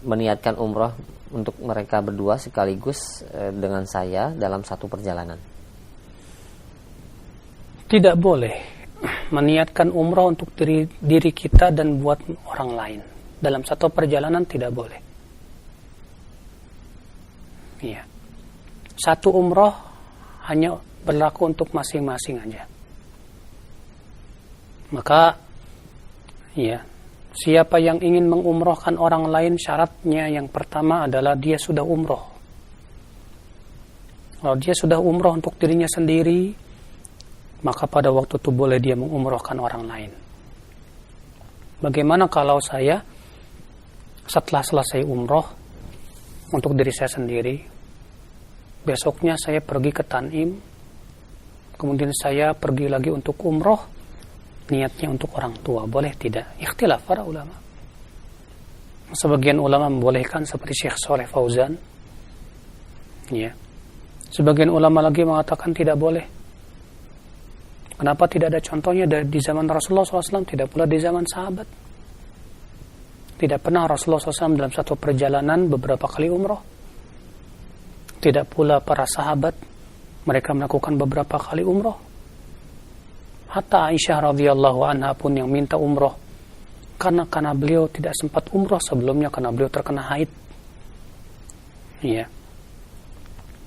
meniatkan umroh untuk mereka berdua sekaligus dengan saya dalam satu perjalanan? Tidak boleh meniatkan umroh untuk diri kita dan buat orang lain dalam satu perjalanan, tidak boleh. Iya. Satu umroh hanya berlaku untuk masing-masing aja. Maka ya, siapa yang ingin mengumrohkan orang lain, syaratnya yang pertama adalah dia sudah umroh. Kalau dia sudah umroh untuk dirinya sendiri, maka pada waktu itu boleh dia mengumrohkan orang lain. Bagaimana kalau saya setelah selesai umroh untuk diri saya sendiri, besoknya saya pergi ke Tanim, kemudian saya pergi lagi untuk umroh, niatnya untuk orang tua, boleh tidak? Ikhtilaf para ulama. Sebagian ulama membolehkan seperti Syekh Shalih Fauzan, ya. Sebagian ulama lagi mengatakan tidak boleh. Kenapa tidak ada contohnya di zaman Rasulullah SAW, tidak pula di zaman sahabat? Tidak pernah Rasulullah SAW dalam satu perjalanan beberapa kali umroh. Tidak pula para sahabat, mereka melakukan beberapa kali umroh. Hatta Aisyah radhiyallahu anha pun yang minta umroh, karena beliau tidak sempat umroh sebelumnya karena beliau terkena haid. Iya.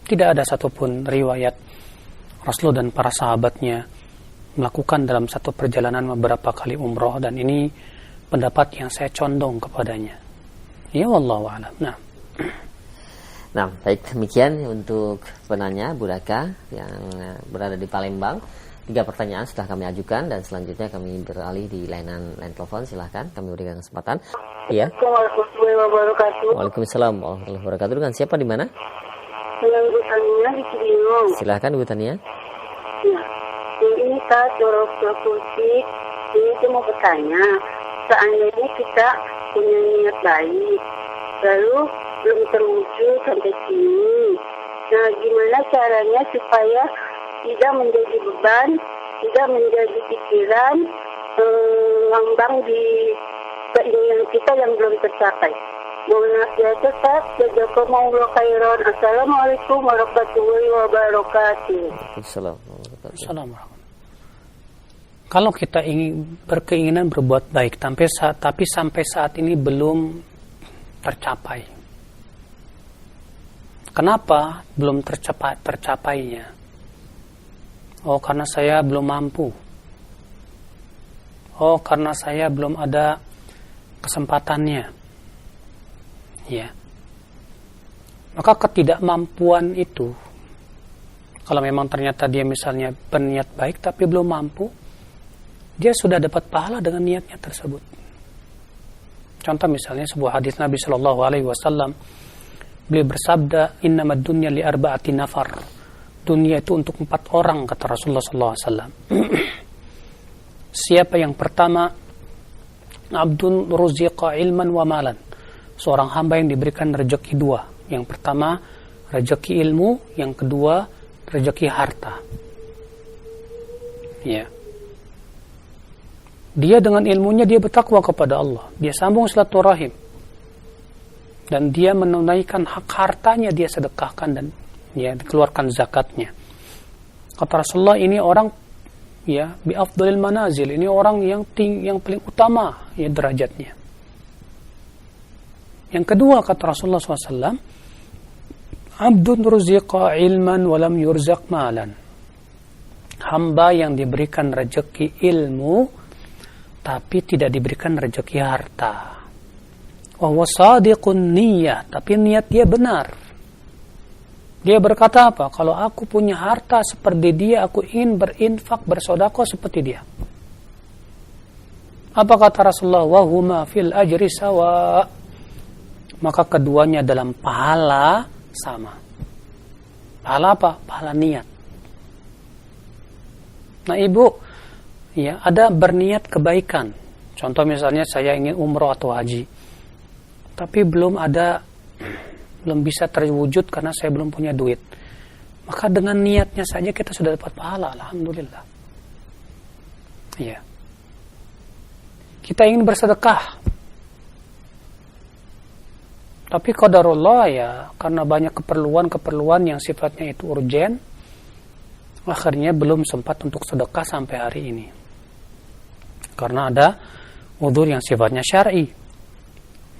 Tidak ada satupun riwayat Rasulullah dan para sahabatnya melakukan dalam satu perjalanan beberapa kali umroh, dan ini pendapat yang saya condong kepadanya. Ya wallahu a'lam. Nah, baik, demikian untuk penanya Bu Daka yang berada di Palembang. 3 pertanyaan sudah kami ajukan dan selanjutnya kami beralih di layanan telepon. Silahkan kami berikan kesempatan. Iya. Waalaikumsalam warahmatullahi wabarakatuh. Dengan siapa di mana? Dengan Bu Tania di Cibinong. Silahkan Bu Tania. Ya. Ini Kak Putih, ini saya mau bertanya, seandainya kita punya niat baik, lalu belum terwujud sampai sini, nah gimana caranya supaya tidak menjadi beban, tidak menjadi pikiran ngambang di keinginan kita yang belum tercapai? Mohon nasihat Ustaz. Jazakumullah khairan. Assalamualaikum warahmatullahi wabarakatuh. Assalamualaikum. Kalau kita ingin berkeinginan berbuat baik, tapi sampai saat ini belum tercapai. Kenapa belum tercapainya? Oh, karena saya belum mampu. Oh, karena saya belum ada kesempatannya. Ya. Maka ketidakmampuan itu, kalau memang ternyata dia misalnya berniat baik tapi belum mampu, dia sudah dapat pahala dengan niatnya tersebut. Contoh misalnya sebuah hadis Nabi Shallallahu Alaihi Wasallam, beliau bersabda, "Innamad dunya li arba'ati nafar." Dunia itu untuk 4 orang, kata Rasulullah Sallallahu Alaihi Wasallam. Siapa yang pertama? Abdun ruziqa ilman wa malan. Seorang hamba yang diberikan rezeki 2. Yang pertama rezeki ilmu, yang kedua rezeki harta. Ya. Dia dengan ilmunya dia bertakwa kepada Allah, dia sambung silaturahim, dan dia menunaikan hak hartanya, dia sedekahkan dan ya dikeluarkan zakatnya. Kata Rasulullah, ini orang ya bi afdalil manazil, ini orang yang paling utama ya derajatnya. Yang kedua kata Rasulullah SAW, abdun ruziqa ilman walam yurzaq malan. Hamba yang diberikan rezeki ilmu tapi tidak diberikan rezeki harta. Wa huwa shadiqun niyyah, tapi niat dia benar. Dia berkata apa? Kalau aku punya harta seperti dia, aku ingin berinfak, bersedekah seperti dia. Apa kata Rasulullah? Wa huma fil ajri sawa. Maka keduanya dalam pahala sama. Pahala apa? Pahala niat. Nah, Ibu, Ya, ada berniat kebaikan. Contoh misalnya saya ingin umroh atau haji, tapi belum bisa terwujud karena saya belum punya duit. Maka dengan niatnya saja kita sudah dapat pahala, alhamdulillah. Ya. Kita ingin bersedekah, tapi qadarullah ya, karena banyak keperluan yang sifatnya itu urgen, akhirnya belum sempat untuk sedekah sampai hari ini. Karena ada udzur yang sifatnya syar'i.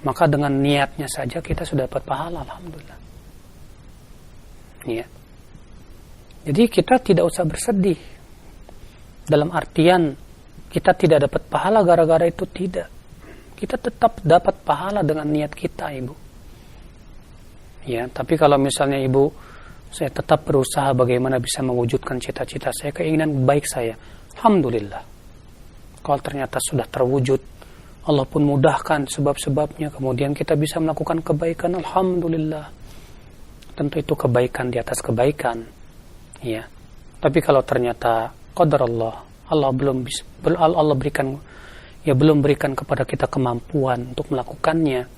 Maka dengan niatnya saja kita sudah dapat pahala, alhamdulillah. Ya. Jadi kita tidak usah bersedih. Dalam artian kita tidak dapat pahala gara-gara itu, tidak. Kita tetap dapat pahala dengan niat kita, Ibu. Ya, tapi kalau misalnya Ibu, saya tetap berusaha bagaimana bisa mewujudkan cita-cita saya, keinginan baik saya, alhamdulillah. Kalau ternyata sudah terwujud, Allah pun mudahkan sebab-sebabnya, kemudian kita bisa melakukan kebaikan, alhamdulillah. Tentu itu kebaikan di atas kebaikan. Ya. Tapi kalau ternyata qadar Allah belum berikan kepada kita kemampuan untuk melakukannya,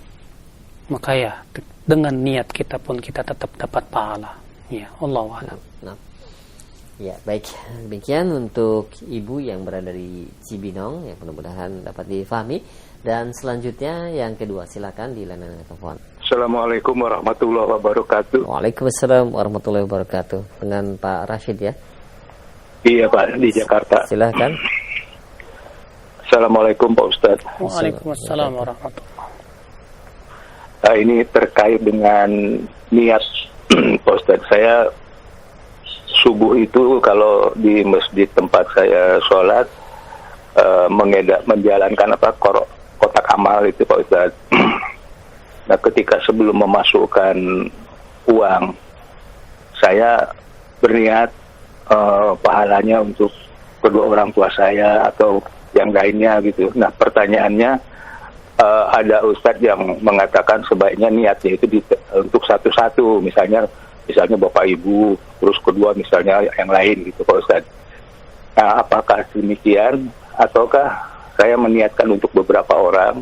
maka ya dengan niat kita pun kita tetap dapat pahala. Ya, Allahu a'lam. Ya, baik. Demikian untuk ibu yang berada di Cibinong, yang mudah-mudahan dapat difahami. Dan selanjutnya yang kedua, silakan di layanan telepon. Assalamualaikum warahmatullahi wabarakatuh. Waalaikumsalam warahmatullahi wabarakatuh. Dengan Pak Rashid ya? Iya Pak, di Jakarta. Silakan. Assalamualaikum Pak Ustadz. Waalaikumsalam warahmatullahi. Ini terkait dengan niat Pak Ustadz. Saya subuh itu kalau di masjid tempat saya sholat, menjalankan kotak amal itu Pak Ustadz. Nah, ketika sebelum memasukkan uang, saya berniat pahalanya untuk kedua orang tua saya atau yang lainnya gitu. Nah, pertanyaannya, ada Ustadz yang mengatakan sebaiknya niatnya itu untuk satu-satu, misalnya bapak ibu, terus kedua misalnya yang lain gitu Pak Ustadz. Nah, apakah demikian ataukah saya meniatkan untuk beberapa orang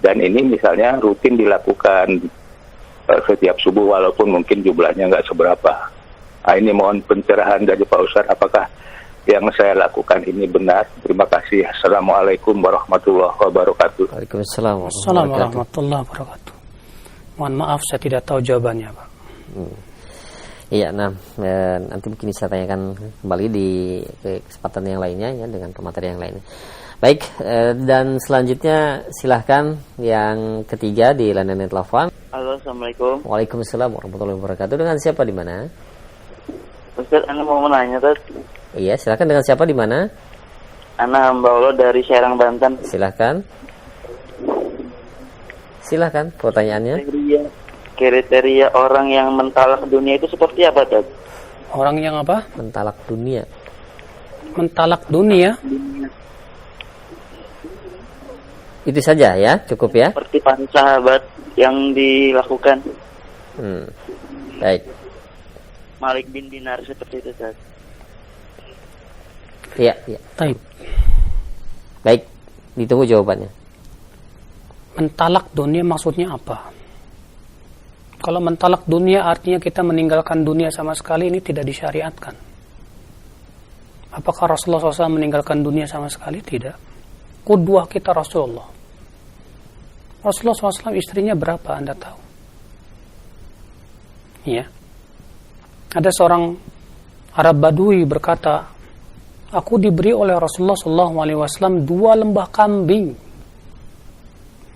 dan ini misalnya rutin dilakukan setiap subuh walaupun mungkin jumlahnya nggak seberapa. Nah, ini mohon pencerahan dari Pak Ustadz, apakah yang saya lakukan ini benar? Terima kasih. Assalamualaikum warahmatullahi wabarakatuh. Waalaikumsalam warahmatullahi wabarakatuh. Mohon maaf saya tidak tahu jawabannya, Pak. Iya, nanti mungkin saya tanyakan kembali di kesempatan yang lainnya ya, dengan pemateri yang lainnya. Baik, dan selanjutnya silahkan yang ketiga di layanan telepon. Halo, Assalamualaikum. Waalaikumsalam warahmatullahi wabarakatuh. Dengan siapa di mana? Ustaz, Anda mau menanya, Ustaz? Iya, silakan. Dengan siapa di mana? Ana hamba Allah dari Serang, Banten. Silakan. Pertanyaannya. Kriteria orang yang mentalak dunia itu seperti apa, Ustaz? Orang yang apa? Mentalak dunia. Mentalak dunia? Itu saja ya, cukup ya. Seperti para sahabat yang dilakukan. Baik. Malik bin Dinar seperti itu, Ustaz. Iya. Baik, ditunggu jawabannya. Mentalak dunia maksudnya apa? Kalau mentalak dunia artinya kita meninggalkan dunia sama sekali, ini tidak disyariatkan. Apakah Rasulullah SAW meninggalkan dunia sama sekali? Tidak. Qudwah kita Rasulullah. Rasulullah SAW istrinya berapa Anda tahu? Ya. Ada seorang Arab Badui berkata, aku diberi oleh Rasulullah SAW 2 lembah kambing.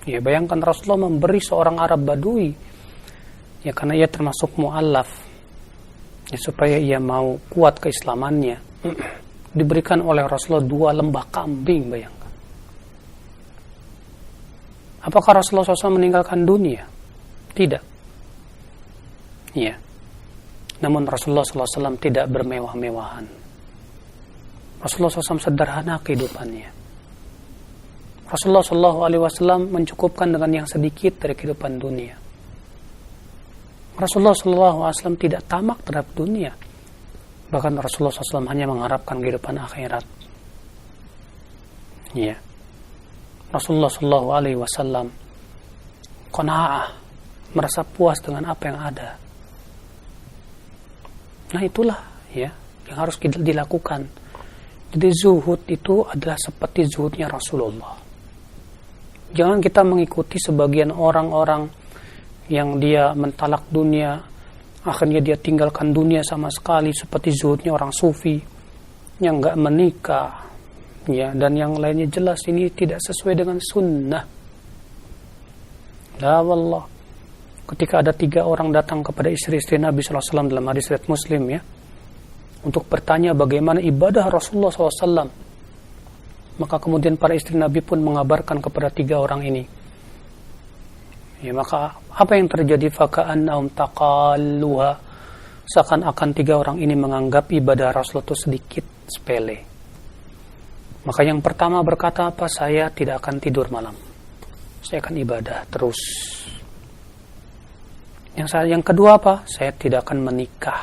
Ya, bayangkan Rasulullah memberi seorang Arab Badui, ya karena ia termasuk mu'allaf, ya, supaya ia mau kuat keislamannya. Diberikan oleh Rasulullah 2 lembah kambing, bayangkan. Apakah Rasulullah SAW meninggalkan dunia? Tidak. Ya. Namun Rasulullah SAW tidak bermewah-mewahan. Rasulullah SAW sederhana kehidupannya. Rasulullah SAW mencukupkan dengan yang sedikit dari kehidupan dunia. Rasulullah SAW tidak tamak terhadap dunia. Bahkan Rasulullah SAW hanya mengharapkan kehidupan akhirat. Ya. Rasulullah Shallallahu Alaihi Wasallam qanaah, merasa puas dengan apa yang ada. Nah itulah ya yang harus dilakukan. Jadi zuhud itu adalah seperti zuhudnya Rasulullah. Jangan kita mengikuti sebagian orang-orang yang dia mentalak dunia, akhirnya dia tinggalkan dunia sama sekali, seperti zuhudnya orang sufi yang nggak menikah, ya, dan yang lainnya. Jelas ini tidak sesuai dengan sunnah. La wallah. Ketika ada 3 orang datang kepada istri-istri Nabi SAW dalam hadis riwayat Muslim, ya, untuk bertanya bagaimana ibadah Rasulullah SAW, maka kemudian para istri Nabi pun mengabarkan kepada 3 orang ini. Ya, maka apa yang terjadi? Faka'annahum taqalluha, seakan-akan 3 orang ini menganggap ibadah Rasulullah itu sedikit sepele. Maka yang pertama berkata apa? Saya tidak akan tidur malam, saya akan ibadah terus. Yang kedua apa? Saya tidak akan menikah,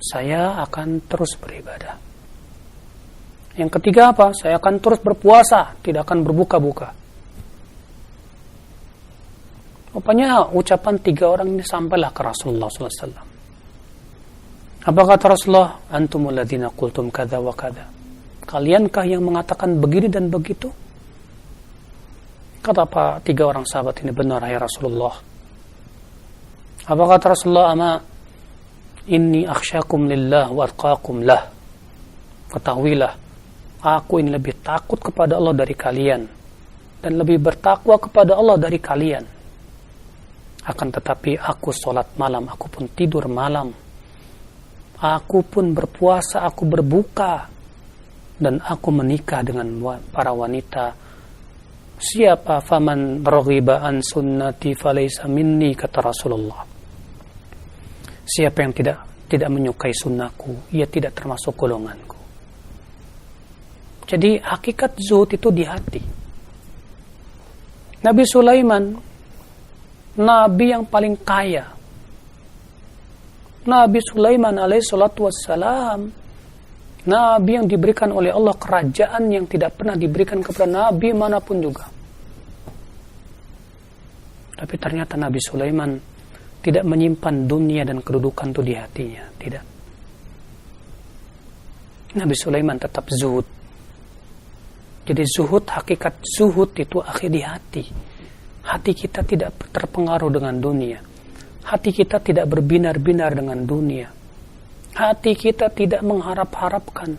saya akan terus beribadah. Yang ketiga apa? Saya akan terus berpuasa, tidak akan berbuka-buka. Rupanya ucapan 3 orang ini sampailah ke Rasulullah SAW. Apa kata Rasulullah? Antumul ladzina qultum kadza wa kadza. Kaliankah yang mengatakan begini dan begitu? Kata apa 3 orang sahabat ini? Benar ya Rasulullah. Apa kata Rasulullah? Ama inni akhsyakum lillah wa atqakum lah. Ketahuilah, aku ini lebih takut kepada Allah dari kalian dan lebih bertakwa kepada Allah dari kalian. Akan tetapi aku sholat malam, aku pun tidur malam, aku pun berpuasa, aku berbuka, dan aku menikah dengan para wanita. Siapa faman raghiba an sunnati falaysa minni, kata Rasulullah. Siapa yang tidak menyukai sunnahku, ia tidak termasuk golonganku. Jadi hakikat zuhud itu di hati. Nabi Sulaiman, Nabi yang paling kaya, Nabi Sulaiman alaihi salatu wassalam, Nabi yang diberikan oleh Allah kerajaan yang tidak pernah diberikan kepada Nabi manapun juga. Tapi ternyata Nabi Sulaiman tidak menyimpan dunia dan kedudukan itu di hatinya. Tidak. Nabi Sulaiman tetap zuhud. Jadi zuhud, hakikat zuhud itu akhir di hati. Hati kita tidak terpengaruh dengan dunia. Hati kita tidak berbinar-binar dengan dunia. Hati kita tidak mengharap-harapkan.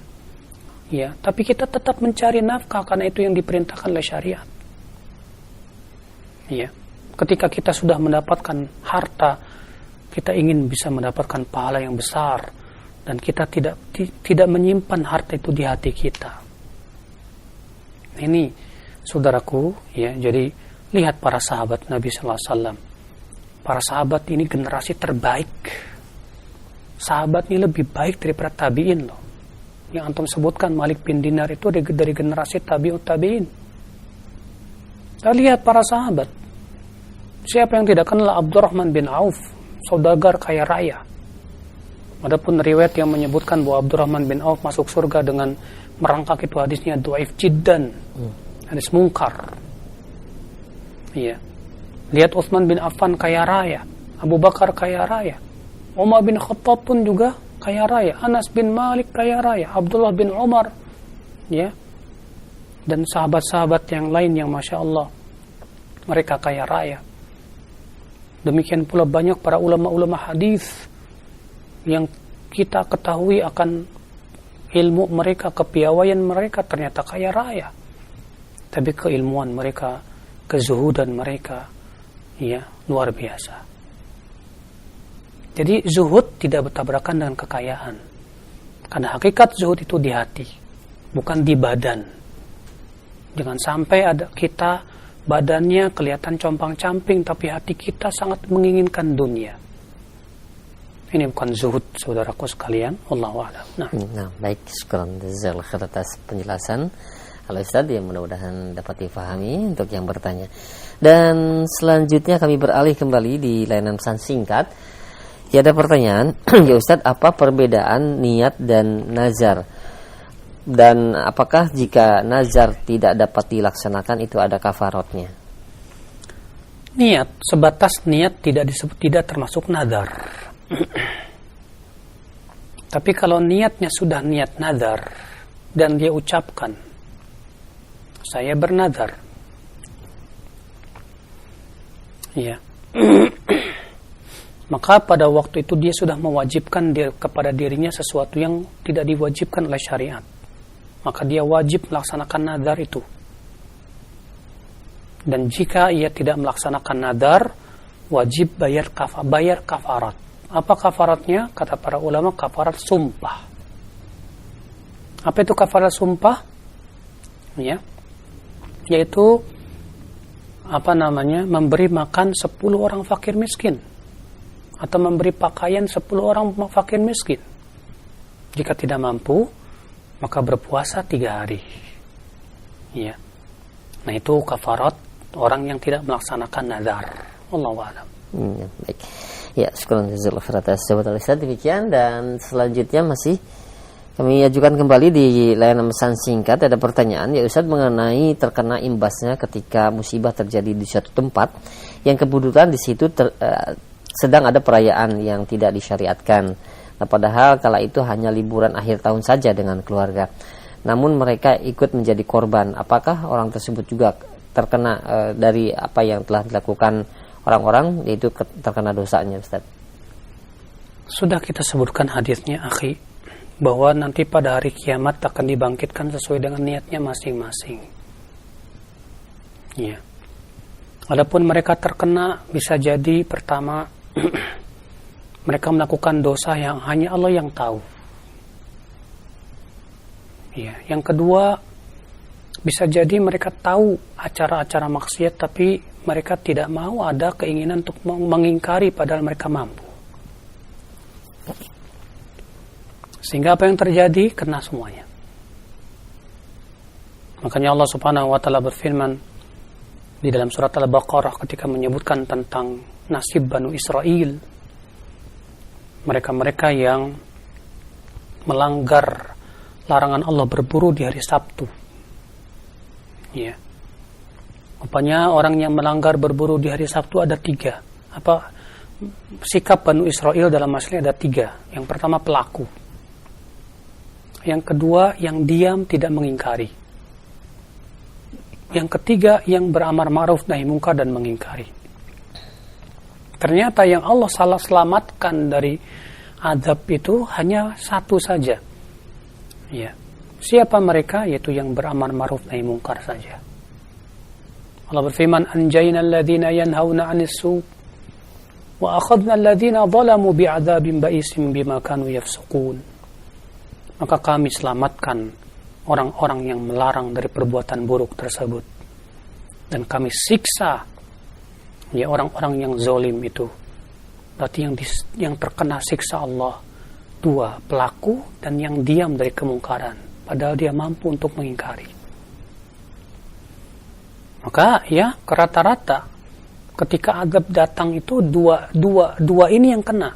Ya, tapi kita tetap mencari nafkah karena itu yang diperintahkan oleh syariat. Ya. Ketika kita sudah mendapatkan harta, kita ingin bisa mendapatkan pahala yang besar, dan kita tidak menyimpan harta itu di hati kita. Ini saudaraku, ya. Jadi lihat para sahabat Nabi sallallahu alaihi wasallam. Para sahabat ini generasi terbaik. Sahabat ini lebih baik daripada tabi'in loh. Yang antum sebutkan Malik bin Dinar itu dari generasi tabi'in. Kita lihat para sahabat. Siapa yang tidak kenal Abdurrahman bin Auf, saudagar kaya raya. Adapun riwayat yang menyebutkan bahwa Abdurrahman bin Auf masuk surga dengan merangkak, itu hadisnya dhaif jiddan. Hadis mungkar. Iya. Lihat Utsman bin Affan kaya raya, Abu Bakar kaya raya, Umar bin Khattab pun juga kaya raya, Anas bin Malik kaya raya, Abdullah bin Umar, ya. Dan sahabat-sahabat yang lain yang Masya Allah mereka kaya raya. Demikian pula banyak para ulama-ulama hadis yang kita ketahui akan ilmu mereka, kepiawaian mereka, ternyata kaya raya. Tapi keilmuan mereka, kezuhudan mereka, ya, luar biasa. Jadi zuhud tidak bertabrakan dengan kekayaan. Karena hakikat zuhud itu di hati, bukan di badan. Jangan sampai ada kita badannya kelihatan compang-camping, tapi hati kita sangat menginginkan dunia. Ini bukan zuhud, saudaraku sekalian. Wallahu a'lam. Nah, baik, syukran jazakallahu khair atas penjelasan Al-Ustaz, yang mudah-mudahan dapat difahami untuk yang bertanya. Dan selanjutnya kami beralih kembali di layanan pesan singkat. Ya, ada pertanyaan, ya Ustaz, apa perbedaan niat dan nazar? Dan apakah jika nazar tidak dapat dilaksanakan itu ada kafaratnya? Niat, sebatas niat tidak disebut, tidak termasuk nazar. Tapi kalau niatnya sudah niat nazar dan dia ucapkan, saya bernazar, ya, maka pada waktu itu dia sudah mewajibkan kepada dirinya sesuatu yang tidak diwajibkan oleh syariat. Maka dia wajib melaksanakan nazar itu. Dan jika ia tidak melaksanakan nazar, wajib bayar kafarat. Apa kafaratnya? Kata para ulama, kafarat sumpah. Apa itu kafarat sumpah? Ya, yaitu memberi makan 10 orang fakir miskin, atau memberi pakaian 10 orang fakir miskin. Jika tidak mampu, maka berpuasa 3 hari. Ya. Nah, itu kafarat orang yang tidak melaksanakan nazar. Wallahu a'lam. Baik. Ya, syukur jazakallahu khairan atas jawaban Ustaz. Demikian, dan selanjutnya masih kami ajukan kembali di layanan pesan singkat. Ada pertanyaan ya Ustaz mengenai terkena imbasnya ketika musibah terjadi di suatu tempat yang kebetulan di situ sedang ada perayaan yang tidak disyariatkan. Nah, padahal kala itu hanya liburan akhir tahun saja dengan keluarga. Namun mereka ikut menjadi korban. Apakah orang tersebut juga terkena dari apa yang telah dilakukan orang-orang, yaitu terkena dosanya, Ustaz? Sudah kita sebutkan hadisnya, akhi, bahwa nanti pada hari kiamat akan dibangkitkan sesuai dengan niatnya masing-masing. Ya. Adapun mereka terkena, bisa jadi pertama mereka melakukan dosa yang hanya Allah yang tahu. Ya. Yang kedua, bisa jadi mereka tahu acara-acara maksiat, tapi mereka tidak mau, ada keinginan untuk mengingkari padahal mereka mampu. Sehingga apa yang terjadi? Kena semuanya. Makanya Allah Subhanahu wa taala berfirman di dalam surat Al-Baqarah ketika menyebutkan tentang nasib Banu Israel, mereka-mereka yang melanggar larangan Allah berburu di hari Sabtu. Ya. Rupanya orang yang melanggar berburu di hari Sabtu ada 3. Sikap Banu Israel dalam masalah ada 3. Yang pertama pelaku. Yang kedua yang diam tidak mengingkari. Yang ketiga yang beramar ma'ruf nahi munkar dan mengingkari. Ternyata yang Allah salah selamatkan dari azab itu hanya 1 saja. Ya. Siapa mereka? Yaitu yang beramar ma'ruf nahi munkar saja. Allah berfirman, anjayna alladhina yanhauna 'anis su' wa akhadna alladhina zalamu bi'adzabin ba'isin bima kanu yafsukun. Maka kami selamatkan orang-orang yang melarang dari perbuatan buruk tersebut, dan kami siksa ya orang-orang yang zalim itu. Berarti yang terkena siksa Allah 2, pelaku, dan yang diam dari kemungkaran padahal dia mampu untuk mengingkari. Maka ya rata-rata ketika azab datang itu dua ini yang kena,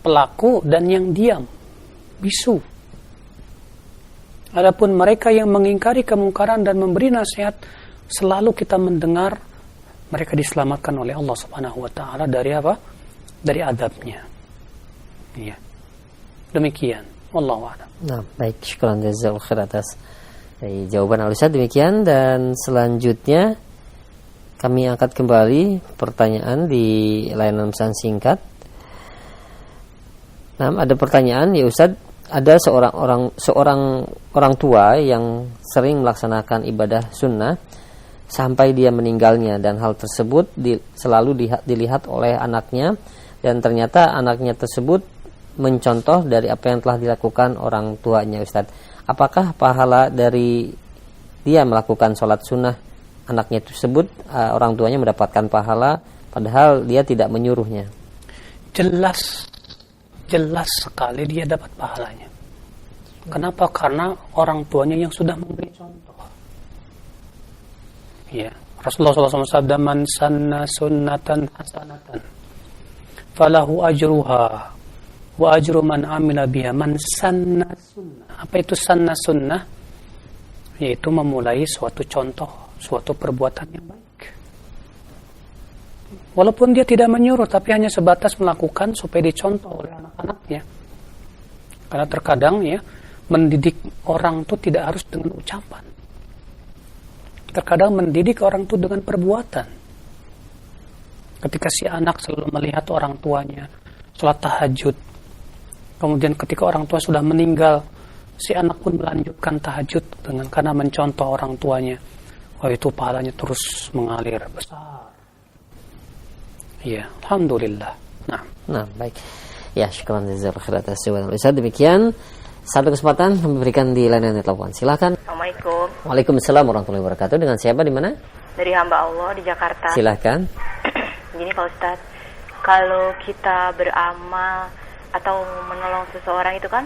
pelaku dan yang diam, bisu. Adapun mereka yang mengingkari kemungkaran dan memberi nasihat, selalu kita mendengar mereka diselamatkan oleh Allah Subhanahu wa taala dari apa? Dari azabnya. Ya. Demikian. Wallahu a'lam. Nah, baik, syukran jazakallahu khairan atas jawaban Al-Ustaz. Demikian, dan selanjutnya kami angkat kembali pertanyaan di layanan pesan singkat. Nah, ada pertanyaan ya Ustaz, ada seorang orang tua yang sering melaksanakan ibadah sunnah sampai dia meninggalnya, dan hal tersebut selalu dilihat oleh anaknya, dan ternyata anaknya tersebut mencontoh dari apa yang telah dilakukan orang tuanya, Ustaz. Apakah pahala dari dia melakukan sholat sunnah anaknya tersebut, orang tuanya mendapatkan pahala padahal dia tidak menyuruhnya? Jelas sekali dia dapat pahalanya. Kenapa? Karena orang tuanya yang sudah memberi contoh. Ya, Rasulullah SAW sabda, man sanna sunnatan hasanatan falahu ajruha wa ajru man amila biha man sanna sunnah. Apa itu sanna sunnah? Yaitu memulai suatu contoh, suatu perbuatan yang baik. Walaupun dia tidak menyuruh, tapi hanya sebatas melakukan supaya dicontoh oleh anak-anaknya. Karena terkadang ya, mendidik orang itu tidak harus dengan ucapan. Terkadang mendidik orang itu dengan perbuatan. Ketika si anak selalu melihat orang tuanya sholat tahajud, kemudian ketika orang tua sudah meninggal, si anak pun melanjutkan tahajud karena mencontoh orang tuanya. Wah, itu pahalanya terus mengalir besar. Ya, alhamdulillah. Nah, baik. Ya, syukran jazakallahu khairan atas jawaban Ustaz. Demikian satu kesempatan memberikan di layanan telepon. Silakan. Assalamualaikum. Waalaikumsalam warahmatullahi wabarakatuh. Dengan siapa, di mana? Dari hamba Allah di Jakarta. Silakan. Gini Pak Ustadz, kalau kita beramal atau menolong seseorang itu kan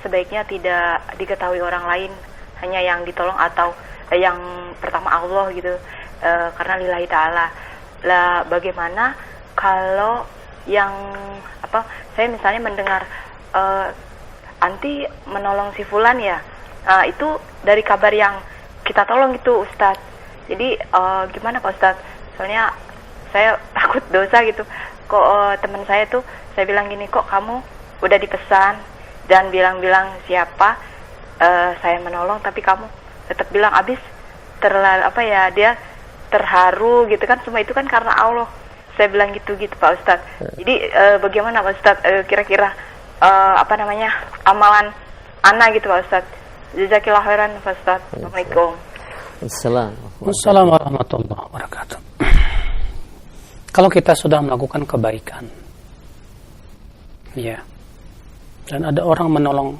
sebaiknya tidak diketahui orang lain, hanya yang ditolong atau yang pertama Allah gitu, karena lillahi ta'ala. Lah bagaimana kalau yang saya misalnya mendengar anti menolong si fulan ya, itu dari kabar yang kita tolong itu Ustadz. Jadi gimana Pak Ustadz? Soalnya saya takut dosa gitu. Kok teman saya tuh, saya bilang gini, kok kamu udah dipesan dan bilang-bilang siapa saya menolong, tapi kamu tetap bilang abis terlalu dia terharu gitu kan, semua itu kan karena Allah. Saya bilang gitu Pak Ustadz. Jadi bagaimana Pak Ustadz kira-kira amalan ana gitu Pak Ustadz. Jazakillah khairan Pak Ustadz. Assalamualaikum. Assalamualaikum warahmatullahi wabarakatuh. Kalau kita sudah melakukan kebaikan, ya, dan ada orang menolong,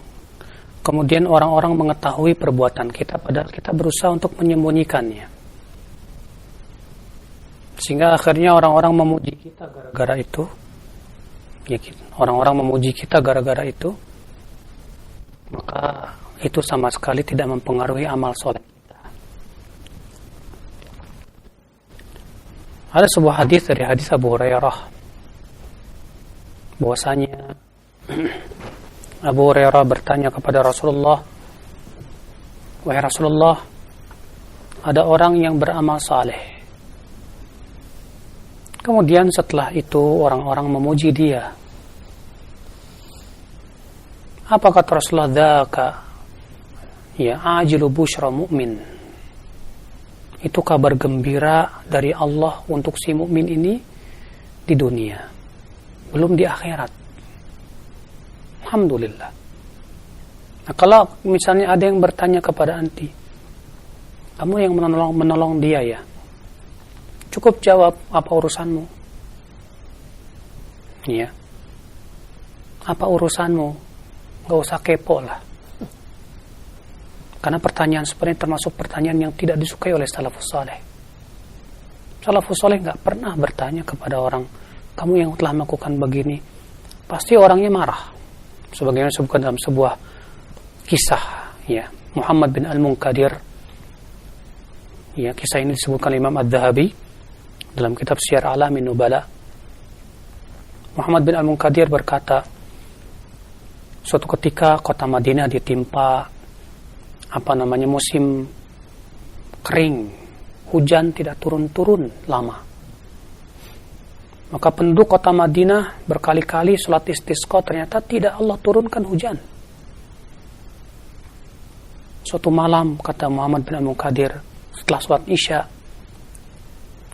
kemudian orang-orang mengetahui perbuatan kita, padahal kita berusaha untuk menyembunyikannya, sehingga akhirnya orang-orang memuji kita gara-gara itu, ya, orang-orang memuji kita gara-gara itu, maka itu sama sekali tidak mempengaruhi amal soleh. Ada sebuah hadis dari hadis Abu Hurairah, bahwasanya Abu Hurairah bertanya kepada Rasulullah, wahai Rasulullah, ada orang yang beramal saleh. Kemudian setelah itu orang-orang memuji dia. Apa kata Rasulullah? Dzaka ya ajilu busyra mu'min. Itu kabar gembira dari Allah untuk si mukmin ini di dunia, belum di akhirat. Alhamdulillah. Nah, kalau misalnya ada yang bertanya kepada anti, kamu yang menolong dia ya, cukup jawab, apa urusanmu? Ya, apa urusanmu? Gak usah kepo lah. Karena pertanyaan seperti ini termasuk pertanyaan yang tidak disukai oleh salafus saleh. Salafus saleh nggak pernah bertanya kepada orang, kamu yang telah melakukan begini. Pasti orangnya marah. Sebagaimana disebutkan dalam sebuah kisah, ya, Muhammad bin Al-Munkadir. Ya, kisah ini disebutkan Imam Ad-Dhahabi dalam kitab Syiar A'lamin Nubala. Muhammad bin Al-Munkadir berkata, suatu ketika kota Madinah ditimpa musim kering, hujan tidak turun-turun lama. Maka penduduk kota Madinah berkali-kali sholat istisqa, ternyata tidak Allah turunkan hujan. Suatu malam, kata Muhammad bin Al-Munkadir, setelah sholat isya,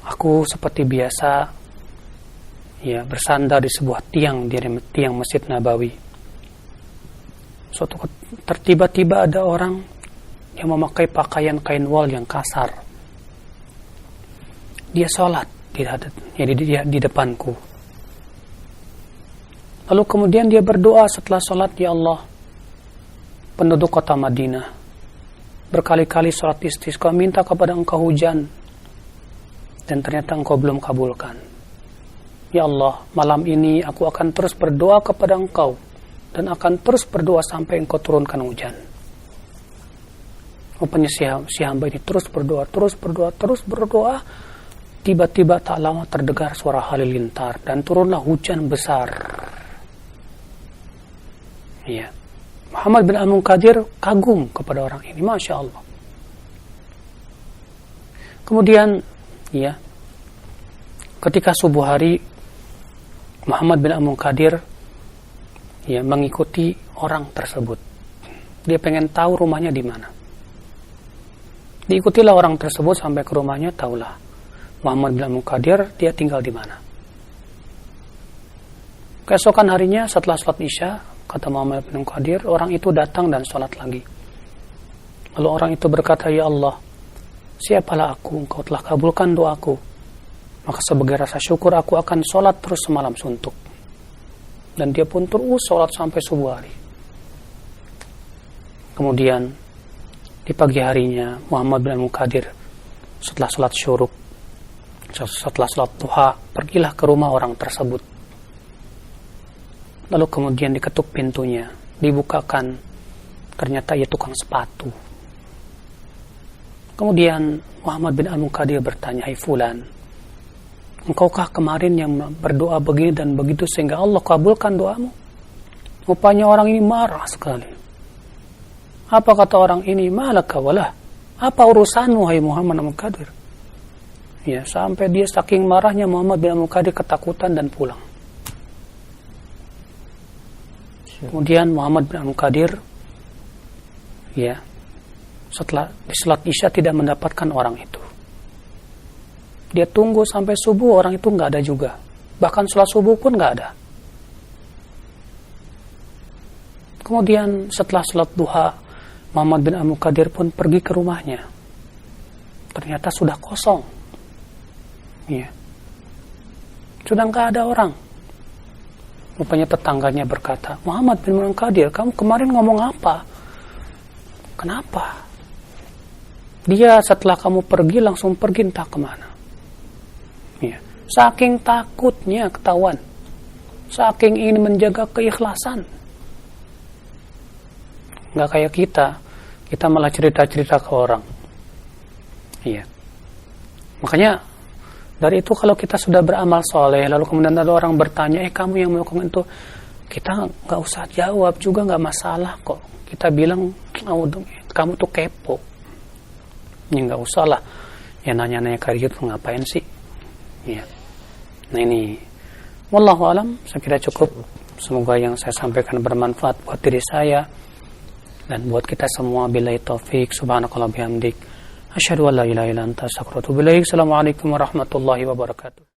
aku seperti biasa, ya, bersandar di sebuah tiang Masjid Nabawi. Tiba-tiba ada orang yang memakai pakaian kain wol yang kasar. Dia sholat di depanku. Lalu kemudian dia berdoa setelah sholat, ya Allah, penduduk kota Madinah berkali-kali sholat istisqa, minta kepada Engkau hujan, dan ternyata Engkau belum kabulkan. Ya Allah, malam ini aku akan terus berdoa kepada Engkau, dan akan terus berdoa sampai Engkau turunkan hujan. Rupanya si hamba ini terus berdoa. Tiba-tiba tak lama terdengar suara halilintar dan turunlah hujan besar. Ya. Muhammad bin Al-Munkadir kagum kepada orang ini, Masya Allah. Kemudian, ya, ketika subuh hari, Muhammad bin Al-Munkadir ya mengikuti orang tersebut. Dia pengen tahu rumahnya di mana. Diikutilah orang tersebut sampai ke rumahnya, tahulah Muhammad bin Al-Munkadir dia tinggal di mana. Keesokan harinya setelah sholat Isya, kata Muhammad bin Al-Munkadir, orang itu datang dan sholat lagi. Lalu orang itu berkata, ya Allah, siapalah aku, engkau telah kabulkan doaku. Maka sebagai rasa syukur aku akan sholat terus semalam suntuk. Dan dia pun terus sholat sampai subuh hari. Kemudian di pagi harinya Muhammad bin Al-Munkadir setelah sholat syuruk, setelah sholat duha, pergilah ke rumah orang tersebut. Lalu kemudian diketuk pintunya, dibukakan, ternyata ia tukang sepatu. Kemudian Muhammad bin Al-Munkadir bertanya, hai fulan, engkaukah kemarin yang berdoa begini dan begitu sehingga Allah kabulkan doamu? Rupanya orang ini marah sekali. Apa kata orang ini? Malaka walah, apa urusanmu hai Muhammad bin Al-Munkadir? Ya, sampai dia saking marahnya Muhammad bin Al-Munkadir ketakutan dan pulang. Kemudian Muhammad bin Al-Munkadir ya setelah di salat Isya tidak mendapatkan orang itu. Dia tunggu sampai subuh, orang itu nggak ada juga. Bahkan salat subuh pun nggak ada. Kemudian setelah salat duha, Muhammad bin Al-Munkadir pun pergi ke rumahnya. Ternyata sudah kosong. Ya. Sudah nggak ada orang. Rupanya tetangganya berkata, Muhammad bin Al-Munkadir, kamu kemarin ngomong apa? Kenapa? Dia setelah kamu pergi langsung pergi entah kemana. Ya. Saking takutnya ketahuan, saking ingin menjaga keikhlasan. Nggak kayak kita malah cerita-cerita ke orang. Iya. Makanya dari itu kalau kita sudah beramal soleh, lalu kemudian ada orang bertanya, kamu yang melakukan itu, kita nggak usah jawab juga, nggak masalah kok. Kita bilang, kamu tuh kepo. Ya nggak usah lah. Ya nanya-nanya kayak gitu ngapain sih? Ya. Nah ini, wallahu alam, saya kira cukup. Semoga yang saya sampaikan bermanfaat buat diri saya dan buat kita semua. Billahi taufik, subhanakallah bihamdik. Asyhadu an la ilaha illa anta astaghfiruka wa atubu ilaik. Assalamualaikum warahmatullahi wabarakatuh.